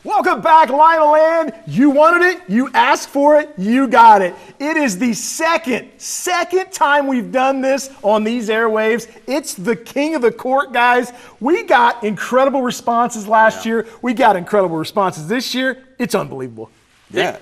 Welcome back, Lima Land. You wanted it, you asked for it, you got it. It is the second time we've done this on these airwaves. It's the king of the court, guys. We got incredible responses last year. We got incredible responses this year. It's unbelievable. Yeah.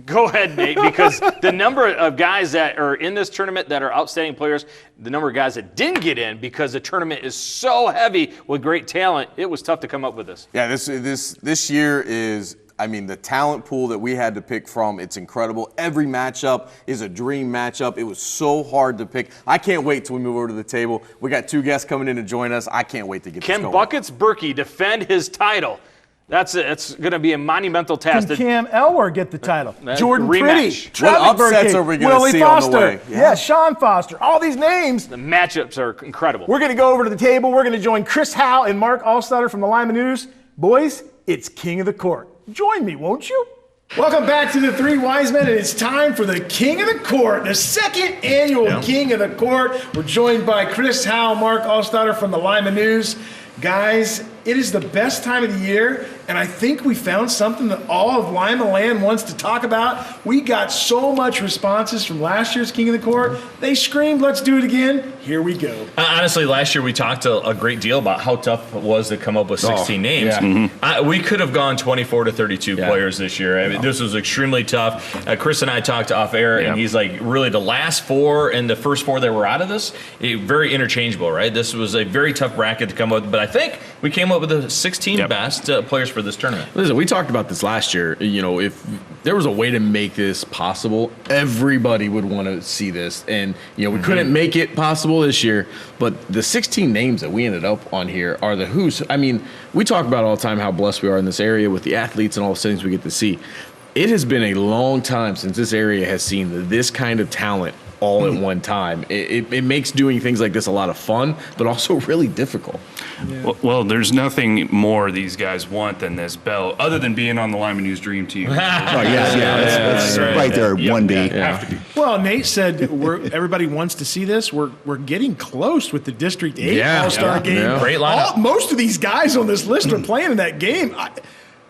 Go ahead, Nate, because the number of guys that are in this tournament that are outstanding players, the number of guys that didn't get in because the tournament is so heavy with great talent, it was tough to come up with this. Yeah, this year is, I mean, the talent pool that we had to pick from, it's incredible. Every matchup is a dream matchup. It was so hard to pick. I can't wait till we move over to the table. We got two guests coming in to join us. I can't wait to get this going. Can Buckets Berky defend his title? It's going to be a monumental task. Can Cam Elwer get the title? Jordan Priddy, what upsets are we going to see Foster, on the way? Yeah, Sean Foster. All these names. The matchups are incredible. We're going to go over to the table. We're going to join Chris Howe and Mark Allstatter from the Lima News. Boys, it's King of the Court. Join me, won't you? Welcome back to the Three Wise Men, and it's time for the King of the Court, the second annual King of the Court. We're joined by Chris Howe, Mark Allstatter from the Lima News. Guys, it is the best time of the year, and I think we found something that all of Lima Land wants to talk about. We got so much responses from last year's King of the Court. They screamed, let's do it again. Here we go. Honestly, last year we talked a great deal about how tough it was to come up with 16 names. Yeah. We could have gone 24 to 32 players this year. I mean, this was extremely tough. Chris and I talked off air, and he's like, really, the last four and the first four that were out of this, very interchangeable, right? This was a very tough bracket to come up with, but I think we came up with the 16 best players for this tournament. Listen, we talked about this last year. You know, if there was a way to make this possible, everybody would want to see this. And, you know, we couldn't make it possible this year, but the 16 names that we ended up on here are the who's. I mean, we talk about all the time how blessed we are in this area with the athletes and all the things we get to see. It has been a long time since this area has seen this kind of talent all at one time. It makes doing things like this a lot of fun, but also really difficult. Yeah. Well, there's nothing more these guys want than this belt, other than being on the Lima News Dream Team. That's right there, 1B. Have to be. Well, Nate said everybody wants to see this. We're getting close with the District 8 All-Star game. Yeah. Great lineup. Most of these guys on this list are playing in that game.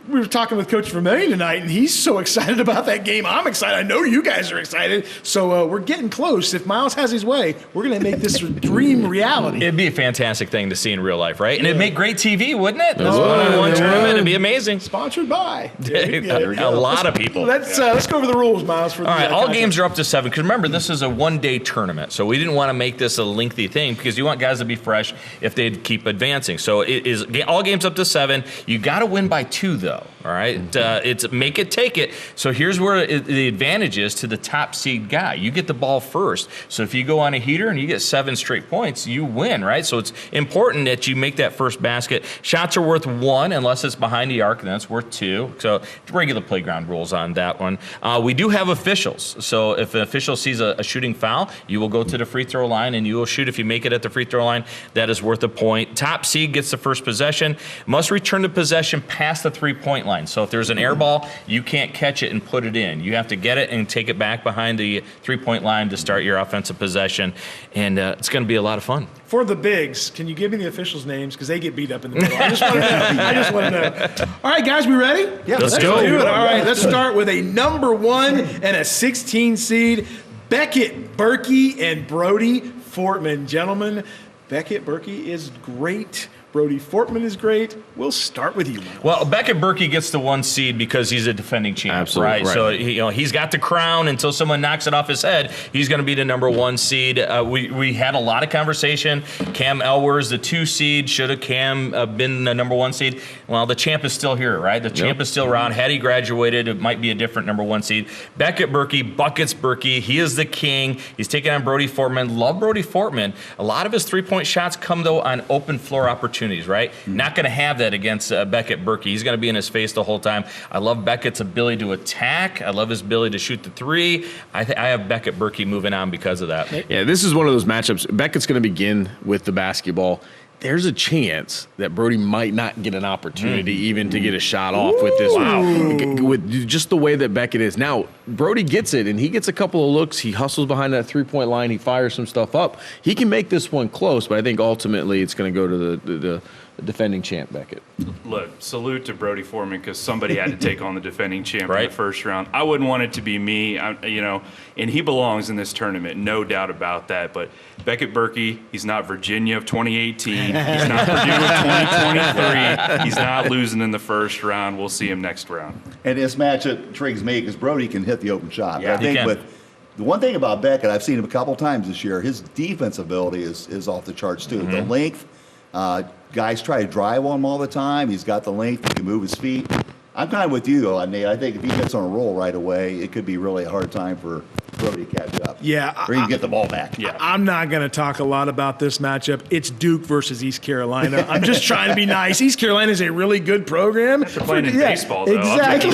We were talking with Coach Vermillion tonight, and he's so excited about that game. I'm excited. I know you guys are excited. So we're getting close. If Miles has his way, we're going to make this a dream reality. It'd be a fantastic thing to see in real life, right? And it'd make great TV, wouldn't it? This one-on-one tournament, it'd be amazing. Sponsored by. A lot of people. Let's go over the rules, Miles. All right, all games are up to 7. Because remember, this is a one-day tournament. So we didn't want to make this a lengthy thing because you want guys to be fresh if they'd keep advancing. So it is all games up to 7. You got to win by 2, though. All right, it's make it, take it. So here's where the advantage is to the top seed guy. You get the ball first. So if you go on a heater and you get 7 straight points, you win, right? So it's important that you make that first basket. Shots are worth 1 unless it's behind the arc, then it's worth 2. So regular playground rules on that one. We do have officials. So if an official sees a shooting foul, you will go to the free throw line and you will shoot. If you make it at the free throw line, that is worth a point. Top seed gets the first possession, must return the possession past the 3-point line. So if there's an air ball, you can't catch it and put it in. You have to get it and take it back behind the 3-point line to start your offensive possession. And it's going to be a lot of fun. For the bigs, can you give me the officials' names? Because they get beat up in the middle. I just want to know. All right, guys, we ready? Yeah, let's go. do it. All right, let's start with a number 1 and a 16 seed, Beckett, Berky, and Brody Fortman. Gentlemen, Beckett, Berky is great. Brody Fortman is great. We'll start with you, Miles. Well, Beckett Berky gets the 1 seed because he's a defending champ, Absolutely, right? So he's got the crown until someone knocks it off his head. He's going to be the number 1 seed. We had a lot of conversation. Cam Elwer is the 2 seed. Should have Cam been the number 1 seed? Well, the champ is still here, right? The champ is still around. Had he graduated, it might be a different number 1 seed. Beckett Berky, Buckets Berky. He is the king. He's taking on Brody Fortman. Love Brody Fortman. A lot of his 3-point shots come, though, on open floor opportunities. Right? Not going to have that against Beckett Berky. He's going to be in his face the whole time. I love Beckett's ability to attack. I love his ability to shoot the 3. I have Beckett Berky moving on because of that. Yeah, this is one of those matchups. Beckett's going to begin with the basketball. There's a chance that Brody might not get an opportunity even to get a shot off with this. With just the way that Beckett is. Now, Brody gets it, and he gets a couple of looks. He hustles behind that 3-point line. He fires some stuff up. He can make this one close, but I think ultimately it's going to go to defending champ Beckett. Look, salute to Brody Fortman because somebody had to take on the defending champ in Right. the first round. I wouldn't want it to be me, and he belongs in this tournament, no doubt about that. But Beckett Berky, he's not Virginia of 2018. He's not Purdue of 2023. He's not losing in the first round. We'll see him next round. And this match intrigues me because Brody can hit the open shot. Yeah, I think he can. with the one thing about Beckett, I've seen him a couple times this year, his defense ability is off the charts too. The length, guys try to drive on him all the time. He's got the length, he can move his feet. I'm kind of with you, though, Nate. I think if he gets on a roll right away, it could be really a hard time for Brody to catch up. Yeah, Or he can get the ball back. Yeah. I'm not going to talk a lot about this matchup. It's Duke versus East Carolina. I'm just trying to be nice. East Carolina is a really good program. They're playing in baseball, though. Exactly.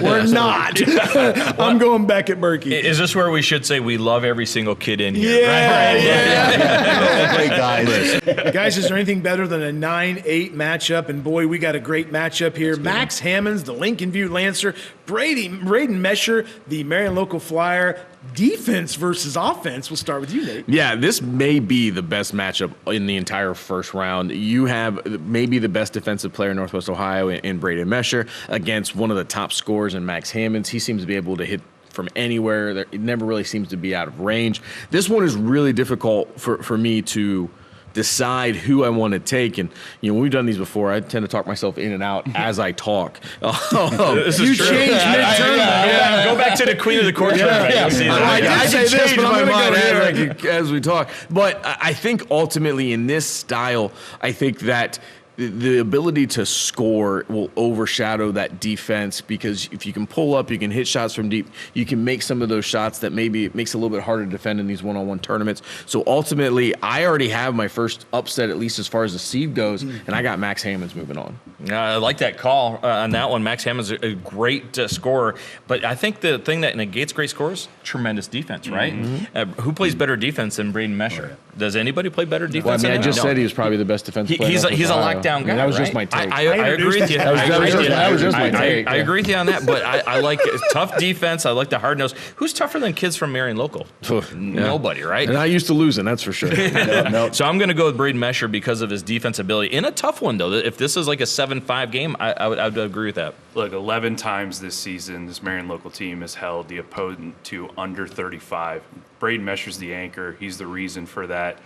We're not. I'm going back at Berkey. Is this where we should say we love every single kid in here? Yeah. Great guys. Guys, is there anything better than a 9-8 matchup? And boy, we got a great matchup here. Max Hammonds, the Lincoln View Lancer, Braden Mescher, the Marion Local Flyer. Defense versus offense. We'll start with you, Nate. Yeah, this may be the best matchup in the entire first round. You have maybe the best defensive player in Northwest Ohio in Braden Mescher against one of the top scorers in Max Hammonds. He seems to be able to hit from anywhere. It never really seems to be out of range. This one is really difficult for me to decide who I want to take. And, when we've done these before, I tend to talk myself in and out as I talk. This You is true. changed midterm. Go back to the Queen of the Court. I I did say this, change but I'm my gonna go mind as we talk. But I think ultimately in this style, I think that the ability to score will overshadow that defense, because if you can pull up, you can hit shots from deep, you can make some of those shots that maybe it makes it a little bit harder to defend in these one-on-one tournaments. So ultimately, I already have my first upset, at least as far as the seed goes, and I got Max Hammonds moving on. I like that call on that one. Max Hammonds is a great scorer, but I think the thing that negates great scores, tremendous defense, right? Who plays better defense than Braden Mescher? Does anybody play better defense? Well, I mean, I than just him? said he was probably the best defensive player. He's a Ohio. lockdown guy. I mean, that was just right? my take. I agree with you. That was just my take. I agree with you on that, but I like tough defense. I like the hard nose. Who's tougher than kids from Marion Local? Nobody, right? And I used to losing, that's for sure. So I'm going to go with Braden Mescher because of his defense ability. In a tough one, though, if this is like a 7-5 game, I would agree with that. Look, 11 times this season, this Marion Local team has held the opponent to under 35. Braden Mescher's the anchor. He's the reason for that.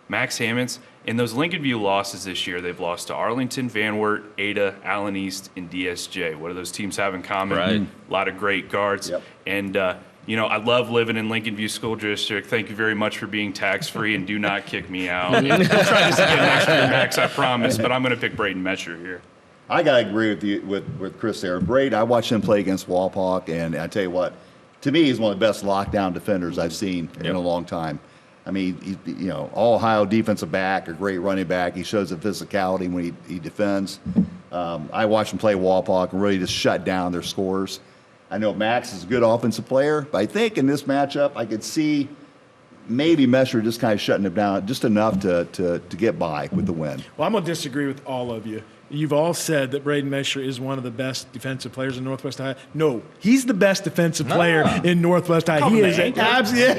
Max Hammonds, in those Lincoln View losses this year, they've lost to Arlington, Van Wert, Ada, Allen East, and DSJ. What do those teams have in common? Right. A lot of great guards. Yep. And, I love living in Lincoln View School District. Thank you very much for being tax-free, and do not kick me out. I'm trying to get next year, Max, I promise, but I'm going to pick Braden Mescher here. I got to agree with you with Chris there. Braden, I watched him play against Walpock, and I tell you what, to me, he's one of the best lockdown defenders I've seen in a long time. I mean, all Ohio defensive back, a great running back. He shows the physicality when he defends. I watched him play Walpock and really just shut down their scores. I know Max is a good offensive player, but I think in this matchup, I could see maybe Mescher just kind of shutting him down just enough to get by with the win. Well, I'm going to disagree with all of you. You've all said that Braden Mescher is one of the best defensive players in Northwest Ohio. No, he's the best defensive player in Northwest Ohio. He is an absolute.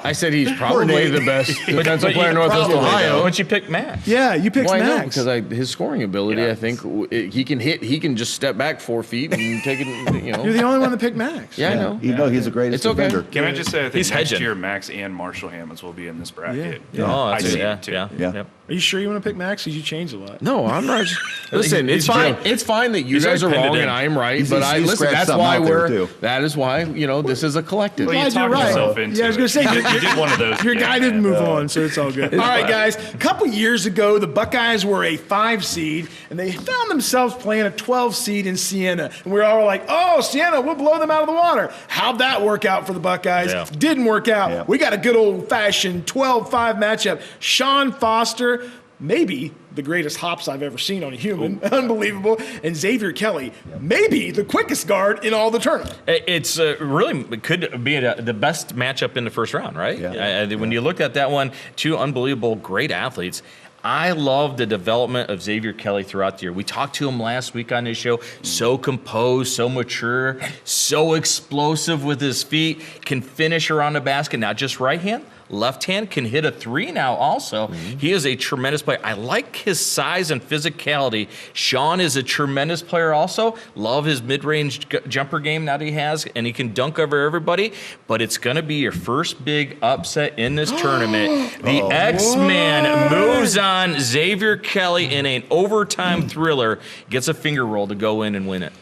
I said he's probably the best defensive player in Northwest Ohio. But you picked Max. Yeah, you picked Why not? Max. Because his scoring ability, I think he can hit. He can just step back 4 feet and take it. You're the only one that picked Max. Yeah, I know. Even though he's the greatest It's okay. defender. Can I just say, I think He's next hedging. year, Max and Marshall Hammonds will be in this bracket. Oh, I that's see yeah, it, too. yeah, Yeah. Yep. Are you sure you want to pick Max? Because you changed a lot. No, I'm not. Listen, it's fine. It's fine that you guys are pinned it wrong in. and I am right. He's- But he's listen, scratched that's something why out there, too. that is why this is a collective. Well, you Glad you're talked right. yourself into Yeah, I was going to say, you did one of those. your guy again, didn't man. move on, so it's all good. All right, guys. A couple years ago, the Buckeyes were a 5 seed, and they found themselves playing a 12 seed in Siena. And we were all like, oh, Siena, we'll blow them out of the water. How'd that work out for the Buckeyes? Yeah. Didn't work out. Yeah. We got a good old-fashioned 12-5 matchup. Sean Foster, maybe the greatest hops I've ever seen on a human. Unbelievable. And Xavier Kelly, maybe the quickest guard in all the tournament. It's really could be the best matchup in the first round, right? Yeah. When you look at that one, two unbelievable, great athletes. I love the development of Xavier Kelly throughout the year. We talked to him last week on this show. So composed, so mature, so explosive with his feet, can finish around the basket, not just right hand, left hand, can hit a 3 now also. He is a tremendous player. I like his size and physicality. Sean is a tremendous player also. Love his mid-range jumper game that he has, and he can dunk over everybody. But it's going to be your first big upset in this tournament. The X-Man moves on. Xavier Kelly in an overtime thriller gets a finger roll to go in and win it.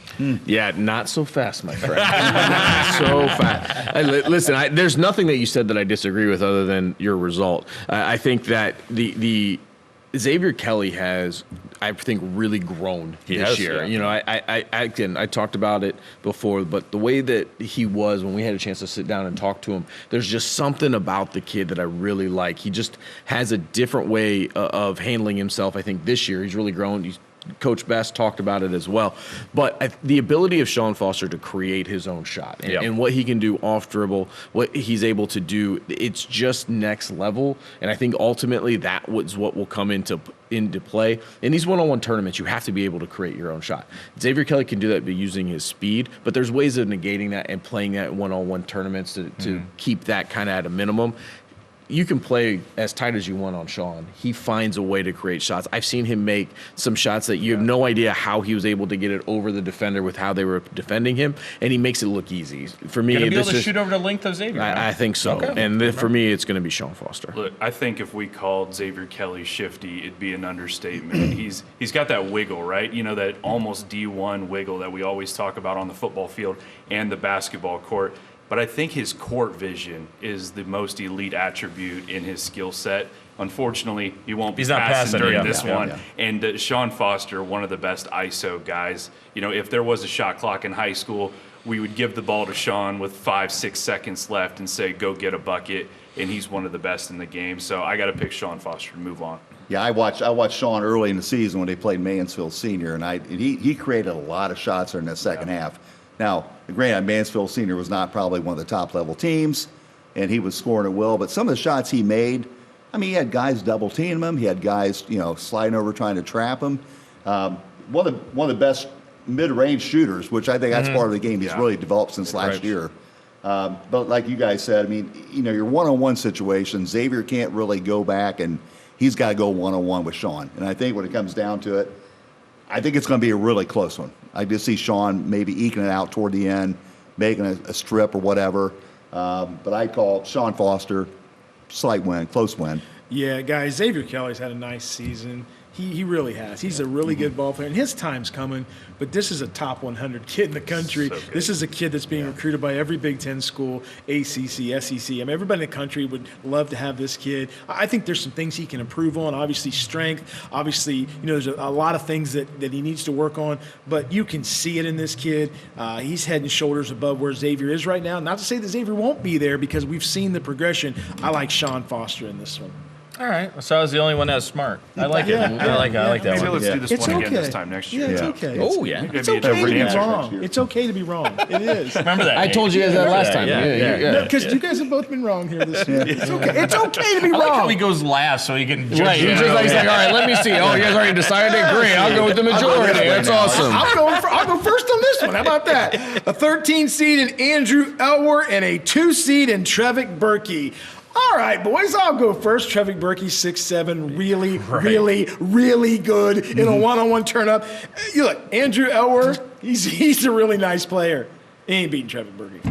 Yeah, not so fast, my friend. Not so fast. Listen, there's nothing that you said that I disagree with other than your result. I think that the Xavier Kelly has, I think, really grown this year. Yeah. I talked about it before, but the way that he was when we had a chance to sit down and talk to him, there's just something about the kid that I really like. He just has a different way of handling himself. I think this year he's really grown. Coach Best talked about it as well. But the ability of Sean Foster to create his own shot and what he can do off dribble, what he's able to do, it's just next level. And I think ultimately that was what will come into play. In these one-on-one tournaments, you have to be able to create your own shot. Xavier Kelly can do that by using his speed, but there's ways of negating that and playing that in one-on-one tournaments to keep that kind of at a minimum. You can play as tight as you want on Sean. He finds a way to create shots. I've seen him make some shots that you have no idea how he was able to get it over the defender with how they were defending him, and he makes it look easy. For me, Gonna be able to shoot over the length of Xavier. I think so. Okay. And for me, it's going to be Sean Foster. Look, I think if we called Xavier Kelly shifty, it'd be an understatement. He's got that wiggle, right? You know, that almost D1 wiggle that we always talk about on the football field and the basketball court. But I think his court vision is the most elite attribute in his skill set. Unfortunately, he won't be He's not passing during this one. And Sean Foster, one of the best ISO guys. You know, if there was a shot clock in high school, we would give the ball to Sean with 5-6 seconds left and say, go get a bucket. And he's one of the best in the game. So I got to pick Sean Foster to move on. Yeah, I watched Sean early in the season when they played Mansfield Senior, and he created a lot of shots during that second half. Now, granted, Mansfield Senior was not probably one of the top-level teams, and he was scoring at will. But some of the shots he made, I mean, he had guys double-teaming him. He had guys, sliding over trying to trap him. One of the best mid-range shooters, which I think that's part of the game he's really developed since last year. But like you guys said, I mean, your one-on-one situation, Xavier can't really go back, and he's got to go one-on-one with Sean. And I think when it comes down to it, I think it's going to be a really close one. I just see Sean maybe eking it out toward the end, making a strip or whatever. But I call Sean Foster, slight win, close win. Yeah, guys, Xavier Kelly's had a nice season. He really has. He's a really good ball player, and his time's coming. But this is a top 100 kid in the country. So this is a kid that's being recruited by every Big Ten school, ACC, SEC. I mean, everybody in the country would love to have this kid. I think there's some things he can improve on. Obviously, strength. Obviously, there's a lot of things that he needs to work on. But you can see it in this kid. He's head and shoulders above where Xavier is right now. Not to say that Xavier won't be there, because we've seen the progression. I like Sean Foster in this one. All right. So I was the only one that was smart. I like it. I like that Maybe one. let's do this one again this time next year. Yeah, it's okay. Oh, yeah. It's okay to be wrong. It's okay to be wrong. It is. Remember that. I told you guys that last time. Yeah. Because you guys have both been wrong here this year. It's okay. It's okay to be I like how wrong. he goes last so he can judge Right. you. He's just like saying, all right, let me see. Oh, you guys already decided it? Great. I'll go with the majority. That's awesome. I'll go first on this one. How about that? A 13 seed in Andrew Elwer and a 2 seed in Trevick Berky. All right, boys, I'll go first. Trevick Berky, 6'7", really good in a one-on-one turn-up. You look, Andrew Elwer, he's a really nice player. He ain't beating Trevick Berky.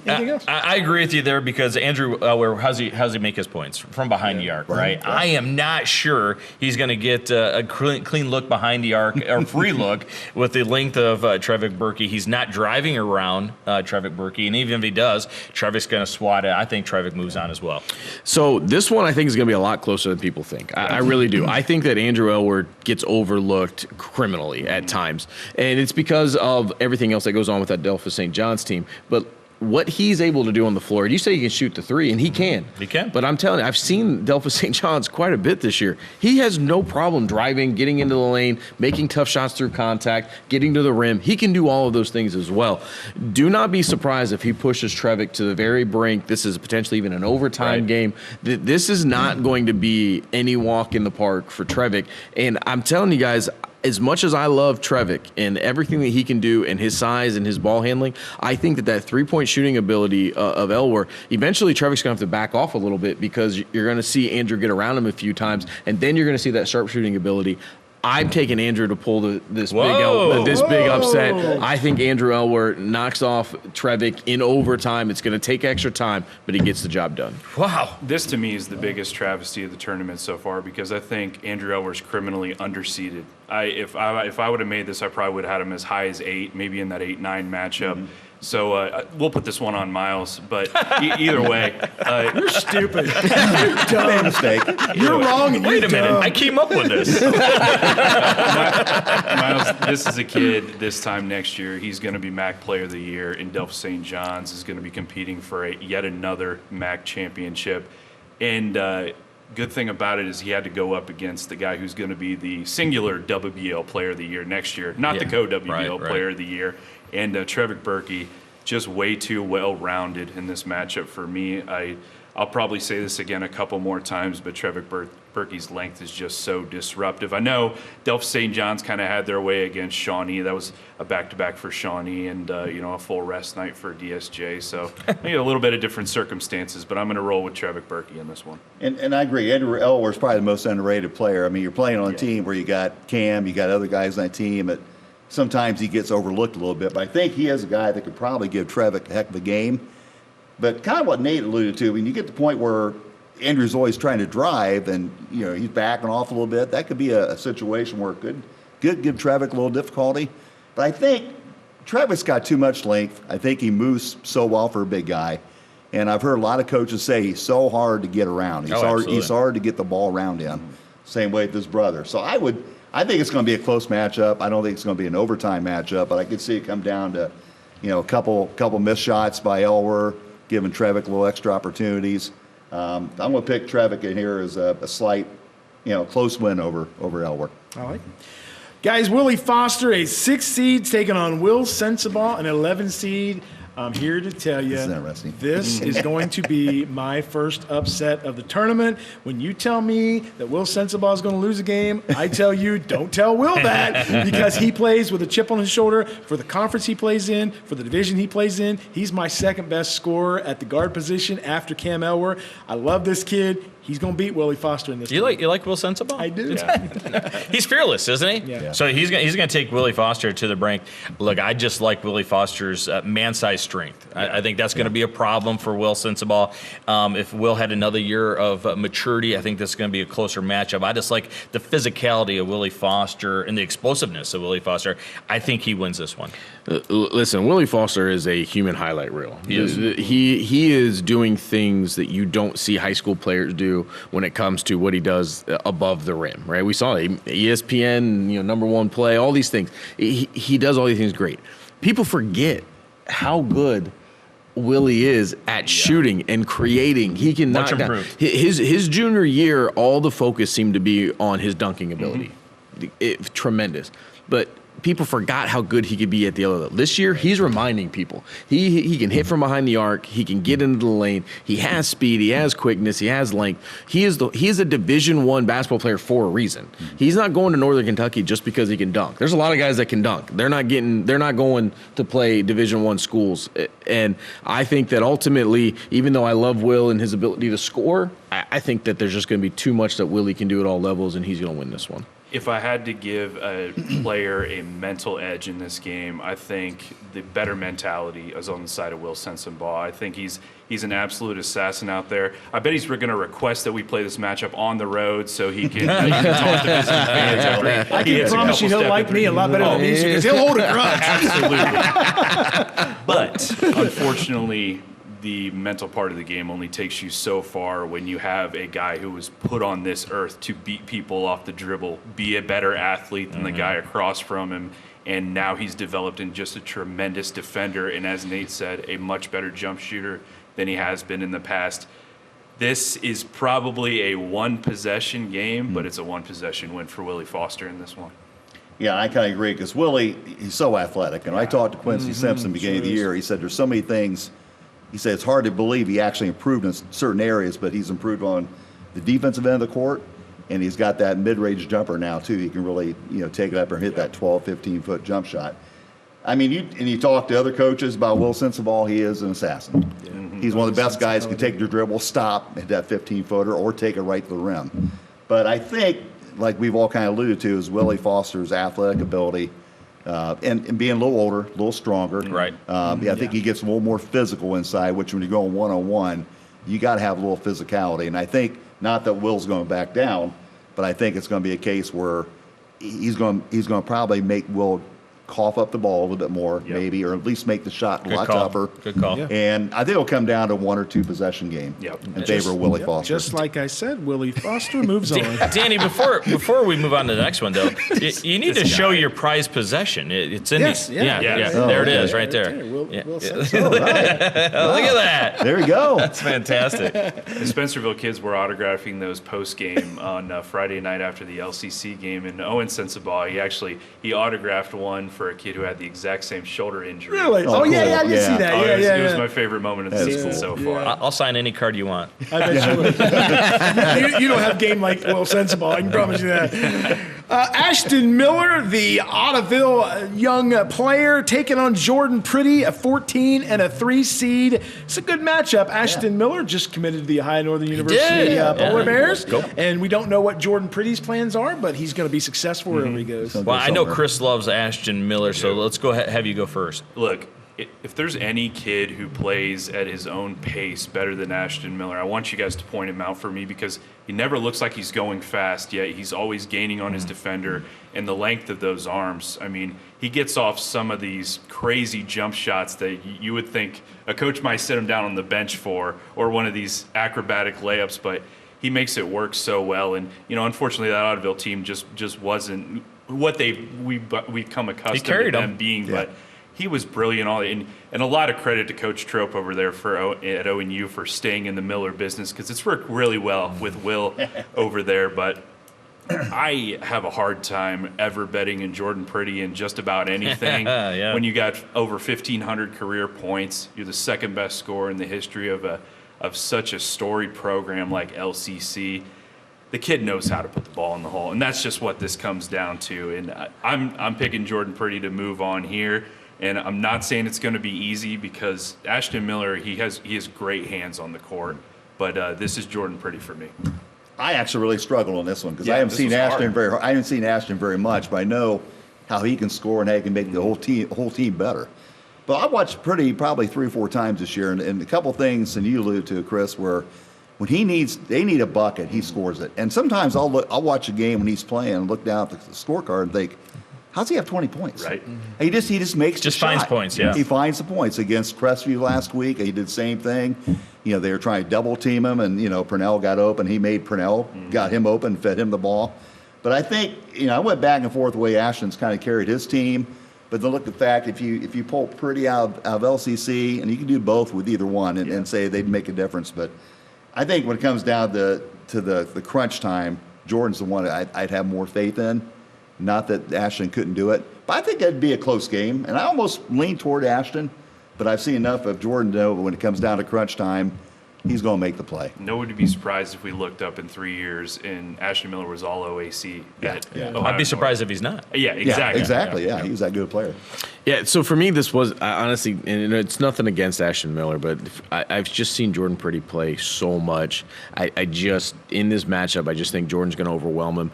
Anything else? I agree with you there, because Andrew, how's he make his points? From behind the arc, right? Yeah. I am not sure he's going to get a clean look behind the arc, or free look, with the length of Trevick Berky. He's not driving around Trevick Berky, and even if he does, Trevick's going to swat it. I think Trevick moves on as well. So this one I think is going to be a lot closer than people think. I really do. I think that Andrew Elwer gets overlooked criminally at times, and it's because of everything else that goes on with that Delphus St. John's team. But what he's able to do on the floor, you say he can shoot the three, and he can. He can. But I'm telling you, I've seen Delphus St. John's quite a bit this year. He has no problem driving, getting into the lane, making tough shots through contact, getting to the rim. He can do all of those things as well. Do not be surprised if he pushes Trevick to the very brink. This is potentially even an overtime game. This is not going to be any walk in the park for Trevick. And I'm telling you guys, as much as I love Trevick and everything that he can do and his size and his ball handling, I think that three-point shooting ability of Elwer, eventually Trevick's going to have to back off a little bit because you're going to see Andrew get around him a few times, and then you're going to see that sharp shooting ability. I'm taking Andrew to pull this big upset. I think Andrew Elwer knocks off Trevick in overtime. It's going to take extra time, but he gets the job done. Wow. This to me is the biggest travesty of the tournament so far because I think Andrew Elwer's criminally underseeded. If I would have made this, I probably would have had him as high as 8, maybe in that 8-9 matchup. Mm-hmm. So we'll put this one on Miles, but either way. You're stupid. You're dumb. Mistake. You're wrong and Wait you're a minute. dumb. I came up with this. Miles, this is a kid this time next year. He's going to be MAC Player of the Year, and Delph St. John's is going to be competing for yet another MAC championship. And good thing about it is he had to go up against the guy who's going to be the singular WBL Player of the Year next year, not the co-WBL Player of the Year. And Trevick Berky, just way too well-rounded in this matchup for me. I'll probably say this again a couple more times, but Trevick Berkey's length is just so disruptive. I know Delph St. John's kind of had their way against Shawnee. That was a back-to-back for Shawnee and a full rest night for DSJ. So maybe a little bit of different circumstances, but I'm going to roll with Trevick Berky in this one. And I agree. Andrew Elwer is probably the most underrated player. I mean, you're playing on a team where you got Cam, you got other guys on that team. Sometimes he gets overlooked a little bit, but I think he is a guy that could probably give Trevick a heck of a game. But kind of what Nate alluded to, when you get to the point where Andrew's always trying to drive and he's backing off a little bit, that could be a situation where it could give Trevick a little difficulty. But I think Trevick's got too much length. I think he moves so well for a big guy. And I've heard a lot of coaches say he's so hard to get around. He's hard to get the ball around him. Same way with his brother. So I think it's going to be a close matchup. I don't think it's going to be an overtime matchup, but I could see it come down to, a couple missed shots by Elwer, giving Trevick a little extra opportunities. I'm going to pick Trevick in here as a slight, close win over Elwer. I like it. Guys, Willie Foster, a 6 seed, taking on Will Sensabaugh, an 11 seed. I'm here to tell you, this is going to be my first upset of the tournament. When you tell me that Will Sensabaugh is going to lose a game, I tell you, don't tell Will that, because he plays with a chip on his shoulder for the conference he plays in, for the division he plays in. He's my second best scorer at the guard position after Cam Elwer. I love this kid. He's going to beat Willie Foster in this. You like Will Sensabaugh? I do. Yeah. He's fearless, isn't he? Yeah. So he's going to take Willie Foster to the brink. Look, I just like Willie Foster's man-sized strength. I think that's going to be a problem for Will Sensabaugh. If Will had another year of maturity, I think this is going to be a closer matchup. I just like the physicality of Willie Foster and the explosiveness of Willie Foster. I think he wins this one. Listen, Willie Foster is a human highlight reel. He is doing things that you don't see high school players do when it comes to what he does above the rim, right? We saw ESPN, #1 play, all these things. He does all these things great. People forget how good Willie is at shooting and creating. He can knock down. His junior year, all the focus seemed to be on his dunking ability. Tremendous. But people forgot how good he could be at the other level. This year, he's reminding people. He can hit from behind the arc. He can get into the lane. He has speed. He has quickness. He has length. He is a Division I basketball player for a reason. He's not going to Northern Kentucky just because he can dunk. There's a lot of guys that can dunk. They're not going to play Division I schools. And I think that ultimately, even though I love Will and his ability to score, I think that there's just going to be too much that Willie can do at all levels, and he's going to win this one. If I had to give a player a mental edge in this game, I think the better mentality is on the side of Will Sensabaugh. I think he's an absolute assassin out there. I bet he's going to request that we play this matchup on the road so he can talk to his fans. I can promise you he'll like me a lot better than me because he'll hold a grudge. Absolutely. But unfortunately, the mental part of the game only takes you so far when you have a guy who was put on this earth to beat people off the dribble, be a better athlete than the guy across from him, and now he's developed into just a tremendous defender and, as Nate said, a much better jump shooter than he has been in the past. This is probably a one-possession game, but it's a one-possession win for Willie Foster in this one. Yeah, I kind of agree because Willie, he's so athletic. And I talked to Quincy Simpson beginning of the year. He said there's so many things. He said it's hard to believe he actually improved in certain areas, but he's improved on the defensive end of the court, And he's got that mid-range jumper now, too. He can really, take it up and hit that 12, 15-foot jump shot. I mean, you talk to other coaches about Will Sensabaugh, he is an assassin. He's one of the best guys who can take the dribble, stop at that 15-footer, or take it right to the rim. But I think, like we've all kind of alluded to, is Willie Foster's athletic ability, and being a little older, a little stronger. Right. I think he gets a little more physical inside, which when you're going one-on-one, you got to have a little physicality. And I think, not that Will's going to back down, but I think it's going to be a case where he's going to probably make Will cough up the ball a little bit more, maybe, or at least make the shot a lot tougher. Good call. Yeah. And I think it'll come down to 1 or 2 possession game in favor of Willie Foster. Just like I said, Willie Foster moves on. Danny, before we move on to the next one, though, you need to show your prized possession. It's in Yes, the, yeah. there it is, right there. Will Yeah. Sensabaugh. All right. Look at that. There you go. That's fantastic. The Spencerville kids were autographing those post-game on Friday night after the LCC game, and Owen Sensabaugh, he autographed one for a kid who had the exact same shoulder injury. Really? Oh, Oh, yeah, cool. I did see that. It was my favorite moment of the season so far. I'll sign any card you want. I bet you would. You don't have game like Will Sensabaugh, I can promise you that. Ashton Miller, the Ottoville young player, taking on Jordan Priddy, a 14 and a 3 seed. It's a good matchup. Ashton Miller just committed to the Ohio Northern University Polar Bears. And we don't know what Jordan Priddy's plans are, but he's going to be successful wherever he goes. Well, I know Chris loves Ashton Miller, so let's go ahead, have you go first. Look, if there's any kid who plays at his own pace better than Ashton Miller, I want you guys to point him out for me, because he never looks like he's going fast, yet he's always gaining on his defender, and the length of those arms. I mean, he gets off some of these crazy jump shots that you would think a coach might sit him down on the bench for, or one of these acrobatic layups, but he makes it work so well. And, unfortunately, that Ottoville team just wasn't what we've come accustomed to them being, but he was brilliant. And a lot of credit to Coach Trope over there at ONU for staying in the Miller business, because it's worked really well with Will over there. But I have a hard time ever betting in Jordan Priddy in just about anything. When you got over 1,500 career points, you're the second best scorer in the history of such a storied program like LCC. The kid knows how to put the ball in the hole, and that's just what this comes down to. And I'm picking Jordan Priddy to move on here. And I'm not saying it's going to be easy, because Ashton Miller, he has great hands on the court. But this is Jordan Priddy for me. I actually really struggled on this one, because I haven't seen Ashton very much, but I know how he can score and how he can make the whole team better. But I watched Priddy probably 3 or 4 times this year, and a couple things, and you alluded to, Chris, where when they need a bucket, he scores it. And sometimes I'll watch a game when he's playing and look down at the scorecard and think, how's he have 20 points? Right. He just makes the shot. Finds points, yeah. He finds the points. Against Crestview last week, he did the same thing. They were trying to double team him, and Purnell got open. He made Purnell, got him open, fed him the ball. But I think I went back and forth the way Ashton's kind of carried his team. But then look at the fact, if you pull Priddy out of LCC, and you can do both with either one, and say they'd make a difference. But I think when it comes down to the crunch time, Jordan's the one I'd have more faith in. Not that Ashton couldn't do it, but I think it'd be a close game. And I almost lean toward Ashton, but I've seen enough of Jordan to know when it comes down to crunch time, he's going to make the play. No one would be surprised if we looked up in 3 years and Ashton Miller was all OAC. I'd be surprised if he's not. Yeah, exactly. Exactly. Yeah, he was that good a player. Yeah, so for me, this was honestly, and it's nothing against Ashton Miller, but I've just seen Jordan Priddy play so much. I just, in this matchup, I just think Jordan's going to overwhelm him.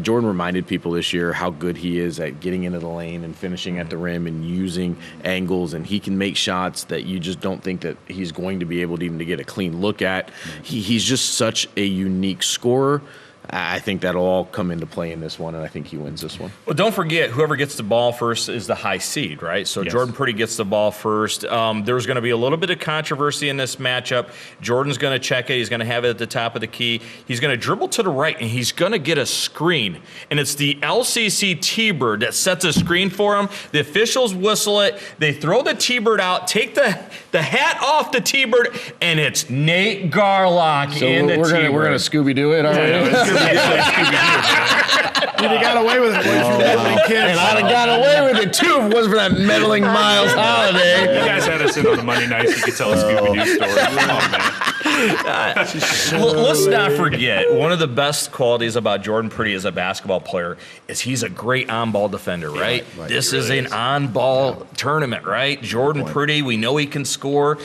Jordan reminded people this year how good he is at getting into the lane and finishing at the rim and using angles, and he can make shots that you just don't think that he's going to be able to even to get a clean look at. He's just such a unique scorer. I think that'll all come into play in this one, and I think he wins this one. Well, don't forget, whoever gets the ball first is the high seed, right? So Jordan Priddy gets the ball first. There's going to be a little bit of controversy in this matchup. Jordan's going to check it. He's going to have it at the top of the key. He's going to dribble to the right, and he's going to get a screen. And it's the LCC T-Bird that sets a screen for him. The officials whistle it. They throw the T-Bird out, take the hat off the T-Bird, and it's Nate Garlock in the T-Bird. We're going to Scooby-Doo it, all right? You'd have got away with it. And I'd have got away with it, too, if it wasn't for that meddling Miles Holiday. You guys had us in on the Monday nights. You could tell a Scooby-Doo story. Come on, man. Let's not forget, one of the best qualities about Jordan Priddy as a basketball player is he's a great on-ball defender, right? This is an on-ball tournament, right? Jordan Priddy, we know he can scores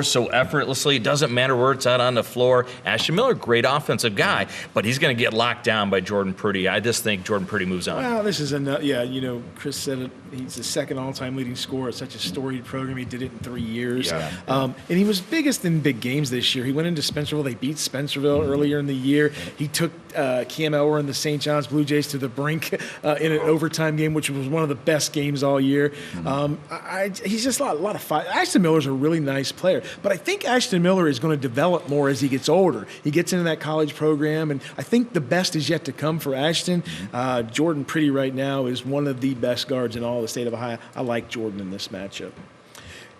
so effortlessly. It doesn't matter where it's at on the floor. Ashton Miller, great offensive guy, but he's going to get locked down by Jordan Priddy. I just think Jordan Priddy moves on. Well, this is Chris said it. He's the second all-time leading scorer. It's such a storied program. He did it in 3 years. And he was biggest in big games this year. He went into Spencerville. They beat Spencerville earlier in the year. He took Cam Elwer and the St. John's Blue Jays to the brink in an overtime game, which was one of the best games all year. He's just a lot of fun. Ashton Miller's a really nice player, but I think Ashton Miller is going to develop more as he gets older. He gets into that college program, and I think the best is yet to come for Ashton. Jordan Priddy right now is one of the best guards in all the state of Ohio. I like Jordan in this matchup.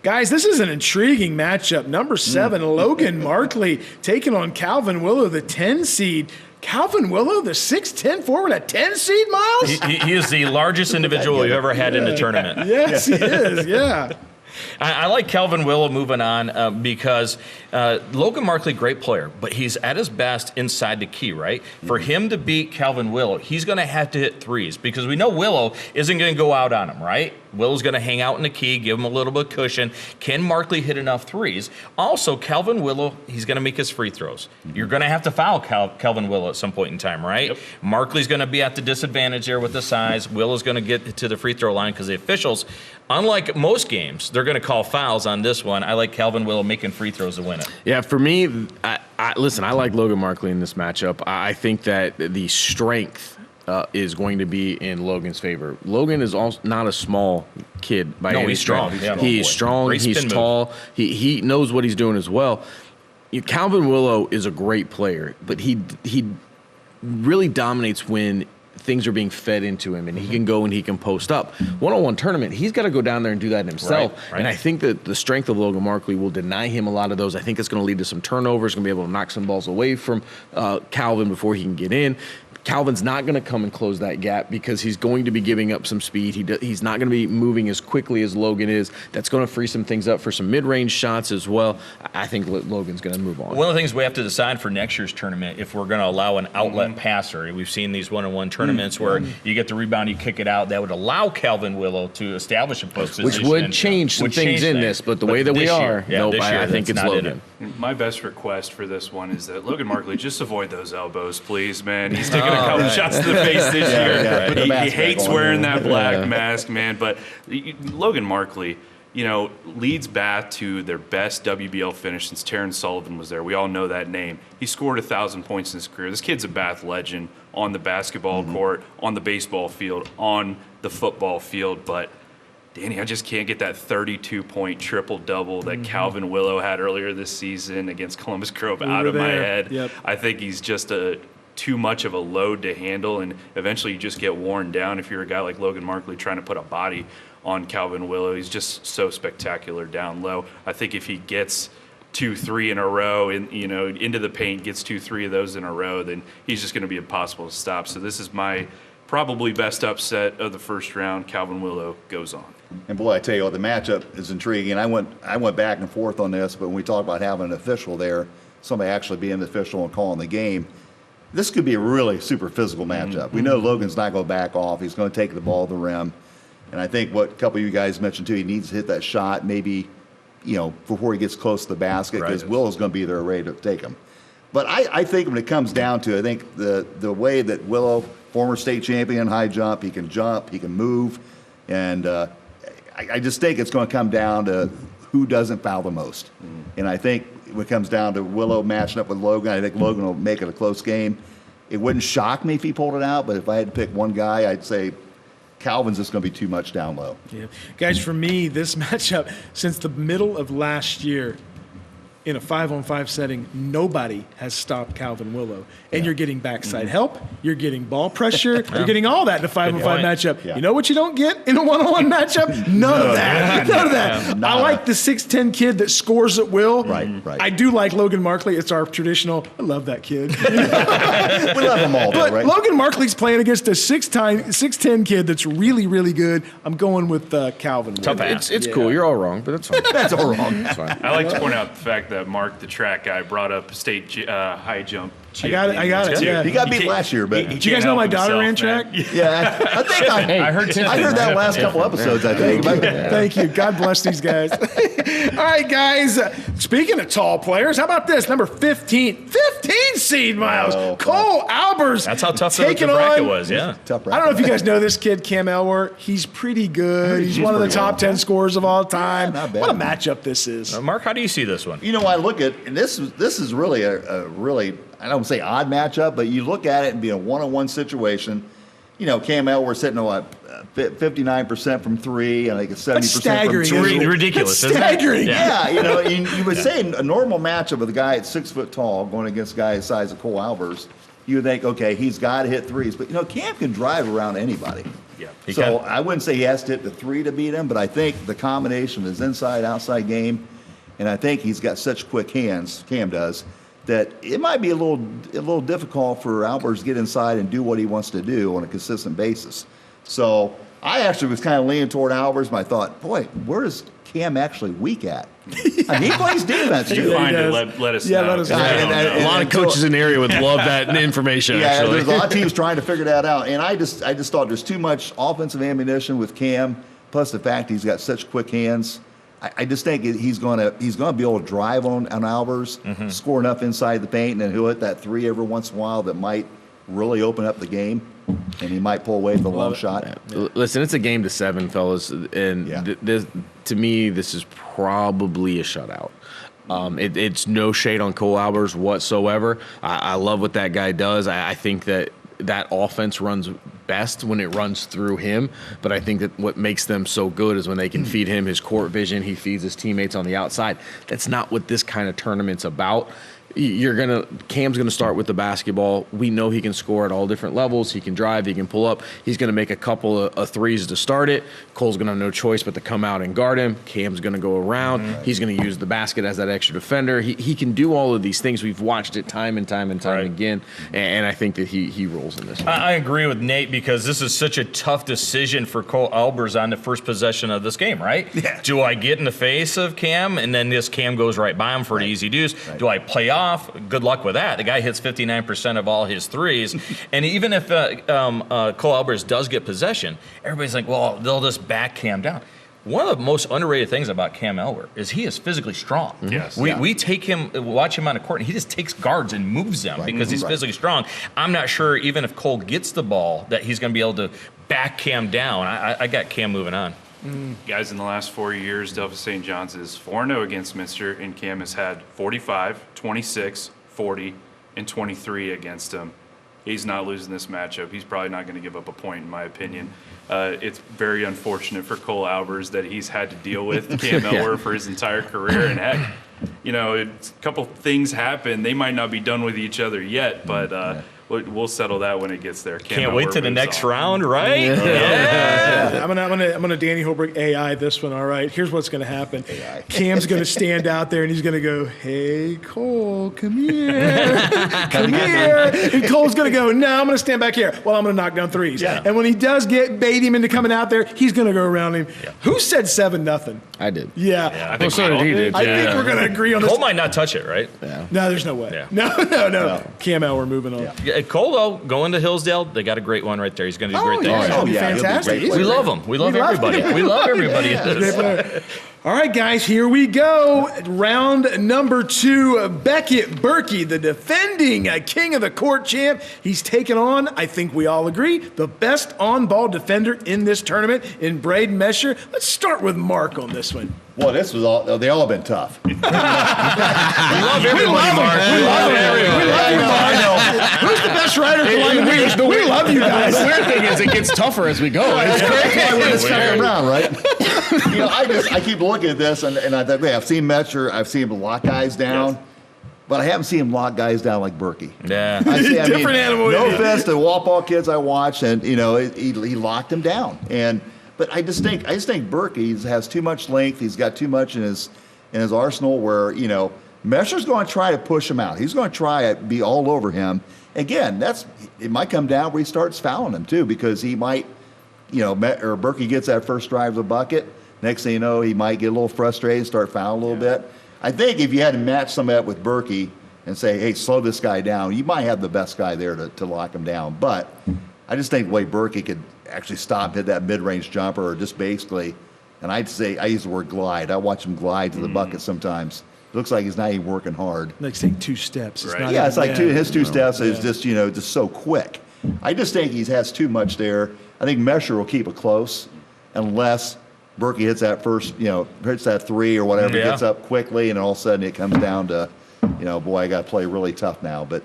Guys, this is an intriguing matchup. Number 7, Logan Markley taking on Calvin Willow, the 10 seed. Calvin Willow, the 6'10" forward, a 10 seed, Miles? He is the largest individual we've ever had in the tournament. Yes, he is, yeah. I like Calvin Willow moving on because Logan Markley, great player, but he's at his best inside the key, right? For him to beat Calvin Willow, he's going to have to hit threes because we know Willow isn't going to go out on him, right? Willow's going to hang out in the key, give him a little bit of cushion. Can Markley hit enough threes? Also, Calvin Willow, he's going to make his free throws. You're going to have to foul Calvin Willow at some point in time, right? Yep. Markley's going to be at the disadvantage there with the size. Willow's going to get to the free throw line because the officials, unlike most games, they're going to call fouls on this one. I like Calvin Willow making free throws to win it. Yeah, for me, listen, I like Logan Markley in this matchup. I think that the strength is going to be in Logan's favor. Logan is also not a small kid by any he's strong. He's strong. He's tall. He knows what he's doing as well. Calvin Willow is a great player, but he really dominates when things are being fed into him, and he can go and he can post up. One-on-one tournament, he's got to go down there and do that himself. Right. And I think that the strength of Logan Markley will deny him a lot of those. I think it's going to lead to some turnovers, going to be able to knock some balls away from Calvin before he can get in. Calvin's not going to come and close that gap because he's going to be giving up some speed. He's not going to be moving as quickly as Logan is. That's going to free some things up for some mid-range shots as well. I think Logan's going to move on. One of the things we have to decide for next year's tournament, if we're going to allow an outlet passer, we've seen these one-on-one tournaments where you get the rebound, you kick it out. That would allow Calvin Willow to establish a post position. Which would change some things in this, but the way that we are, I think it's Logan. My best request for this one is that Logan Markley, just avoid those elbows, please, man. He's taking a couple shots to the face this year. He hates wearing that black mask, man. But Logan Markley, leads Bath to their best WBL finish since Terrence Sullivan was there. We all know that name. He scored 1,000 points in his career. This kid's a Bath legend on the basketball court, on the baseball field, on the football field. But Danny, I just can't get that 32-point triple-double that Calvin Willow had earlier this season against Columbus Grove out of my head. Yep. I think he's just too much of a load to handle, and eventually you just get worn down if you're a guy like Logan Markley trying to put a body on Calvin Willow. He's just so spectacular down low. I think if he gets 2-3 in a row into the paint, gets 2-3 of those in a row, then he's just going to be impossible to stop. So this is my probably best upset of the first round. Calvin Willow goes on. And boy, I tell you what, the matchup is intriguing. I went back and forth on this, but when we talk about having an official there, somebody actually being the official and calling the game, this could be a really super physical matchup. We know Logan's not going to back off. He's going to take the ball to the rim. And I think what a couple of you guys mentioned too, he needs to hit that shot maybe, before he gets close to the basket, because Willow's going to be there ready to take him. But I think when it comes down to it, I think the way that Willow, former state champion, high jump, he can move, and I just think it's going to come down to who doesn't foul the most. And I think when it comes down to Willow matching up with Logan, I think Logan will make it a close game. It wouldn't shock me if he pulled it out, but if I had to pick one guy, I'd say Calvin's just going to be too much down low. Yeah. Guys, for me, this matchup, since the middle of last year, in a 5-on-5 setting, nobody has stopped Calvin Willow. And you're getting backside help, you're getting ball pressure, you're getting all that in a 5-on-5 matchup. Yeah. You know what you don't get in a 1-on-1 matchup? None of that. None of that. I like the 6'10" kid that scores at will. Right. I do like Logan Markley. It's our traditional, I love that kid. We love them all, though, right? Logan Markley's playing against a 6'10" kid that's really, really good. I'm going with Calvin Willow. It's cool. You're all wrong, but that's fine. That's all wrong. That's fine. I like to point out the fact that Mark, the track guy, brought up state high jump. I got it. Yeah. He got beat last year, but Did you guys know my daughter ran track? yeah, I think I heard that last couple episodes. I think. Thank you. God bless these guys. All right, guys. Speaking of tall players, how about this? Number 15 seed, Miles. Cole Albers. That's how tough the bracket was, yeah. Tough bracket. I don't know if you guys know this kid, Cam Elwer. He's pretty good. He's one of the top 10 scorers of all time. Not bad. What a matchup this is. Mark, how do you see this one? You know, I look at, and this is really a really, I don't say odd matchup, but you look at it and be a one-on-one situation. You know, Cam Elwer sitting at what, 59% from three, and like 70% from two. Ridiculous. That's staggering. Yeah, you know, you would say a normal matchup with a guy at 6 foot tall going against a guy the size of Cole Albers, you would think, okay, he's got to hit threes. But, you know, Cam can drive around anybody. Yeah. So I wouldn't say he has to hit the three to beat him, but I think the combination of his inside-outside game, and I think he's got such quick hands, Cam does, that it might be a little difficult for Albers to get inside and do what he wants to do on a consistent basis. So I actually was kind of leaning toward Albers, but I thought, boy, where is Cam actually weak at? I mean, he plays defense If you too. find it, let us know. let us know. A lot of coaches in the area would love that information, Yeah, actually. there's a lot of teams trying to figure that out, and I just thought there's too much offensive ammunition with Cam, plus the fact he's got such quick hands. I just think he's gonna be able to drive on Albers, score enough inside the paint, and then he'll hit that three every once in a while that might really open up the game, and he might pull away from the long shot. Listen, it's a game to 7, fellas, and to me, this is probably a shutout. It's no shade on Cole Albers whatsoever. I love what that guy does. I think that offense runs best when it runs through him, but I think that what makes them so good is when they can feed him his court vision, he feeds his teammates on the outside. That's not what this kind of tournament's about. Cam's gonna start with the basketball. We know he can score at all different levels. He can drive, he can pull up. He's gonna make a couple of threes to start it. Cole's gonna have no choice but to come out and guard him. Cam's gonna go around. He's gonna use the basket as that extra defender. He can do all of these things. We've watched it time and time again, and I think that he rolls in this one. I agree with Nate because this is such a tough decision for Cole Albers on the first possession of this game, right? Yeah. Do I get in the face of Cam and then this Cam goes right by him for the easy deuce? Do I play off? Good luck with that. The guy hits 59% of all his threes. And even if Cole Albers does get possession, everybody's like, well, they'll just back Cam down. One of the most underrated things about Cam Elwer is he is physically strong. Yes. We take him, watch him on the court, and he just takes guards and moves them because he's physically strong. I'm not sure even if Cole gets the ball that he's going to be able to back Cam down. I got Cam moving on. Guys, in the last 4 years, Delphus St. John's is 4-0 against Mescher, and Cam has had 45, 26, 40, and 23 against him. He's not losing this matchup. He's probably not going to give up a point, in my opinion. It's very unfortunate for Cole Albers that he's had to deal with Cam Elwer for his entire career. And heck, you know, a couple things happen. They might not be done with each other yet, but we'll settle that when it gets there. Can't wait to the next round, right? Yeah. I'm gonna Danny Holbrook AI this one. All right, here's what's gonna happen. Cam's gonna stand out there and he's gonna go, "Hey Cole, come here, come here," and Cole's gonna go, "No, I'm gonna stand back here. Well, I'm gonna knock down threes." Yeah. And when he does bait him into coming out there, he's gonna go around him. Yeah. Who said 7-0? I did. Yeah. I think so did he did. I think we're gonna agree on this. Cole might not touch it, right? Yeah. No, there's no way. Yeah. No. Cam Elwer moving on. Yeah, Cole, though, going to Hillsdale, they got a great one right there. He's going to do great things. He'll be he'll be fantastic. great. We love him. We love everybody. We love everybody. All right, guys, here we go. Round number 2. Beckett Berky, the defending king of the court champ. He's taken on, I think we all agree, the best on-ball defender in this tournament in Braden Mescher. Let's start with Mark on this one. Well, they all have been tough. We love everybody, Mark. We love you, Mark. Who's the best writer for Lyman News? We love you guys. The weird thing is it gets tougher as we go. It's That's why we're just coming around, right? You know, I keep looking at this, and I think, I've seen Mescher, I've seen him lock guys down, but I haven't seen him lock guys down like Berky. Yeah. Different animal. No offense to the Walpole kids I watch, and you know, he locked him down. But I just think Berky has too much length. He's got too much in his arsenal. Where Mescher's going to try to push him out. He's going to try to be all over him. Again, it might come down where he starts fouling him too, because he might, or Berky gets that first drive of the bucket. Next thing you know, he might get a little frustrated and start fouling a little bit. I think if you had to match some of that with Berky and say, hey, slow this guy down, you might have the best guy there to lock him down. But I just think the way Berky could actually stop, hit that mid-range jumper, or just basically, and I'd say, I use the word glide. I watch him glide to the bucket sometimes. It looks like he's not even working hard. Next take 2 steps. It's Right. not Yeah, even- it's like his 2 steps is just, just so quick. I just think he has too much there. I think Mescher will keep it close unless Berky hits that first, hits that 3 or whatever, Yeah. gets up quickly, and all of a sudden it comes down to, boy, I got to play really tough now. But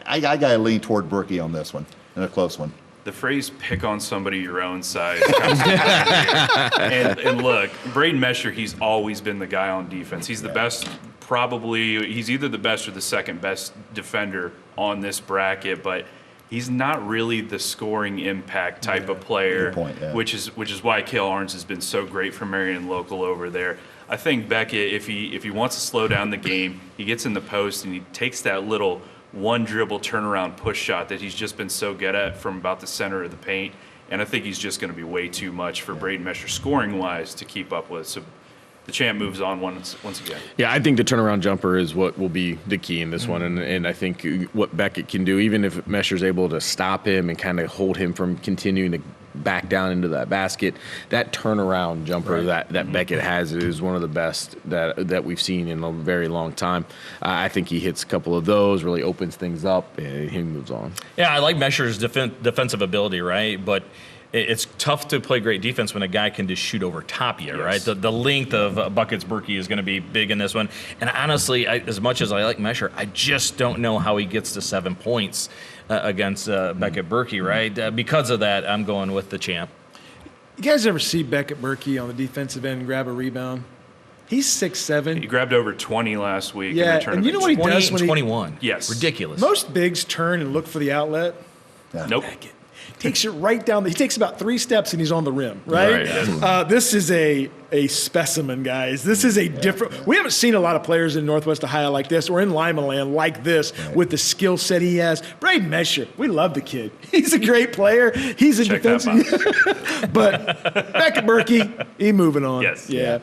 I got to lean toward Berky on this one, in a close one. The phrase "pick on somebody your own size" comes to mind here. And look, Braden Mescher, he's always been the guy on defense. He's the best, probably. He's either the best or the second best defender on this bracket, but he's not really the scoring impact type of player, Good point, yeah. which is why Cale Arns has been so great for Marion Local over there. I think Beckett, if he wants to slow down the game, he gets in the post and he takes that little one dribble turnaround push shot that he's just been so good at from about the center of the paint. And I think he's just going to be way too much for Braden Mescher scoring-wise to keep up with. So the champ moves on once again. Yeah, I think the turnaround jumper is what will be the key in this one. And I think what Beckett can do, even if Mescher's able to stop him and kind of hold him from continuing to back down into that basket, that turnaround jumper that Beckett has is one of the best that we've seen in a very long time. I think he hits a couple of those, really opens things up, and he moves on. Yeah, I like Mescher's defensive ability, right? But it's tough to play great defense when a guy can just shoot over top of you, right? The length of Buckets Berky is going to be big in this one. And honestly, as much as I like Mescher, I just don't know how he gets to 7 points against Beckett Berky, right? Because of that, I'm going with the champ. You guys ever see Beckett Berky on the defensive end grab a rebound? He's 6'7". He grabbed over 20 last week in Yeah, the and tournament. you know what he 20 does and when he 21. Yes. Ridiculous. Most bigs turn and look for the outlet. Nope. Takes it right down. He takes about 3 steps and he's on the rim, right? Right. This is a specimen, guys. This is a different. We haven't seen a lot of players in Northwest Ohio like this or in Lima Land like this with the skill set he has. Braden Mescher, we love the kid. He's a great player. He's a Check that defensive. But Beckett Berky, he moving on. Yes. Yeah.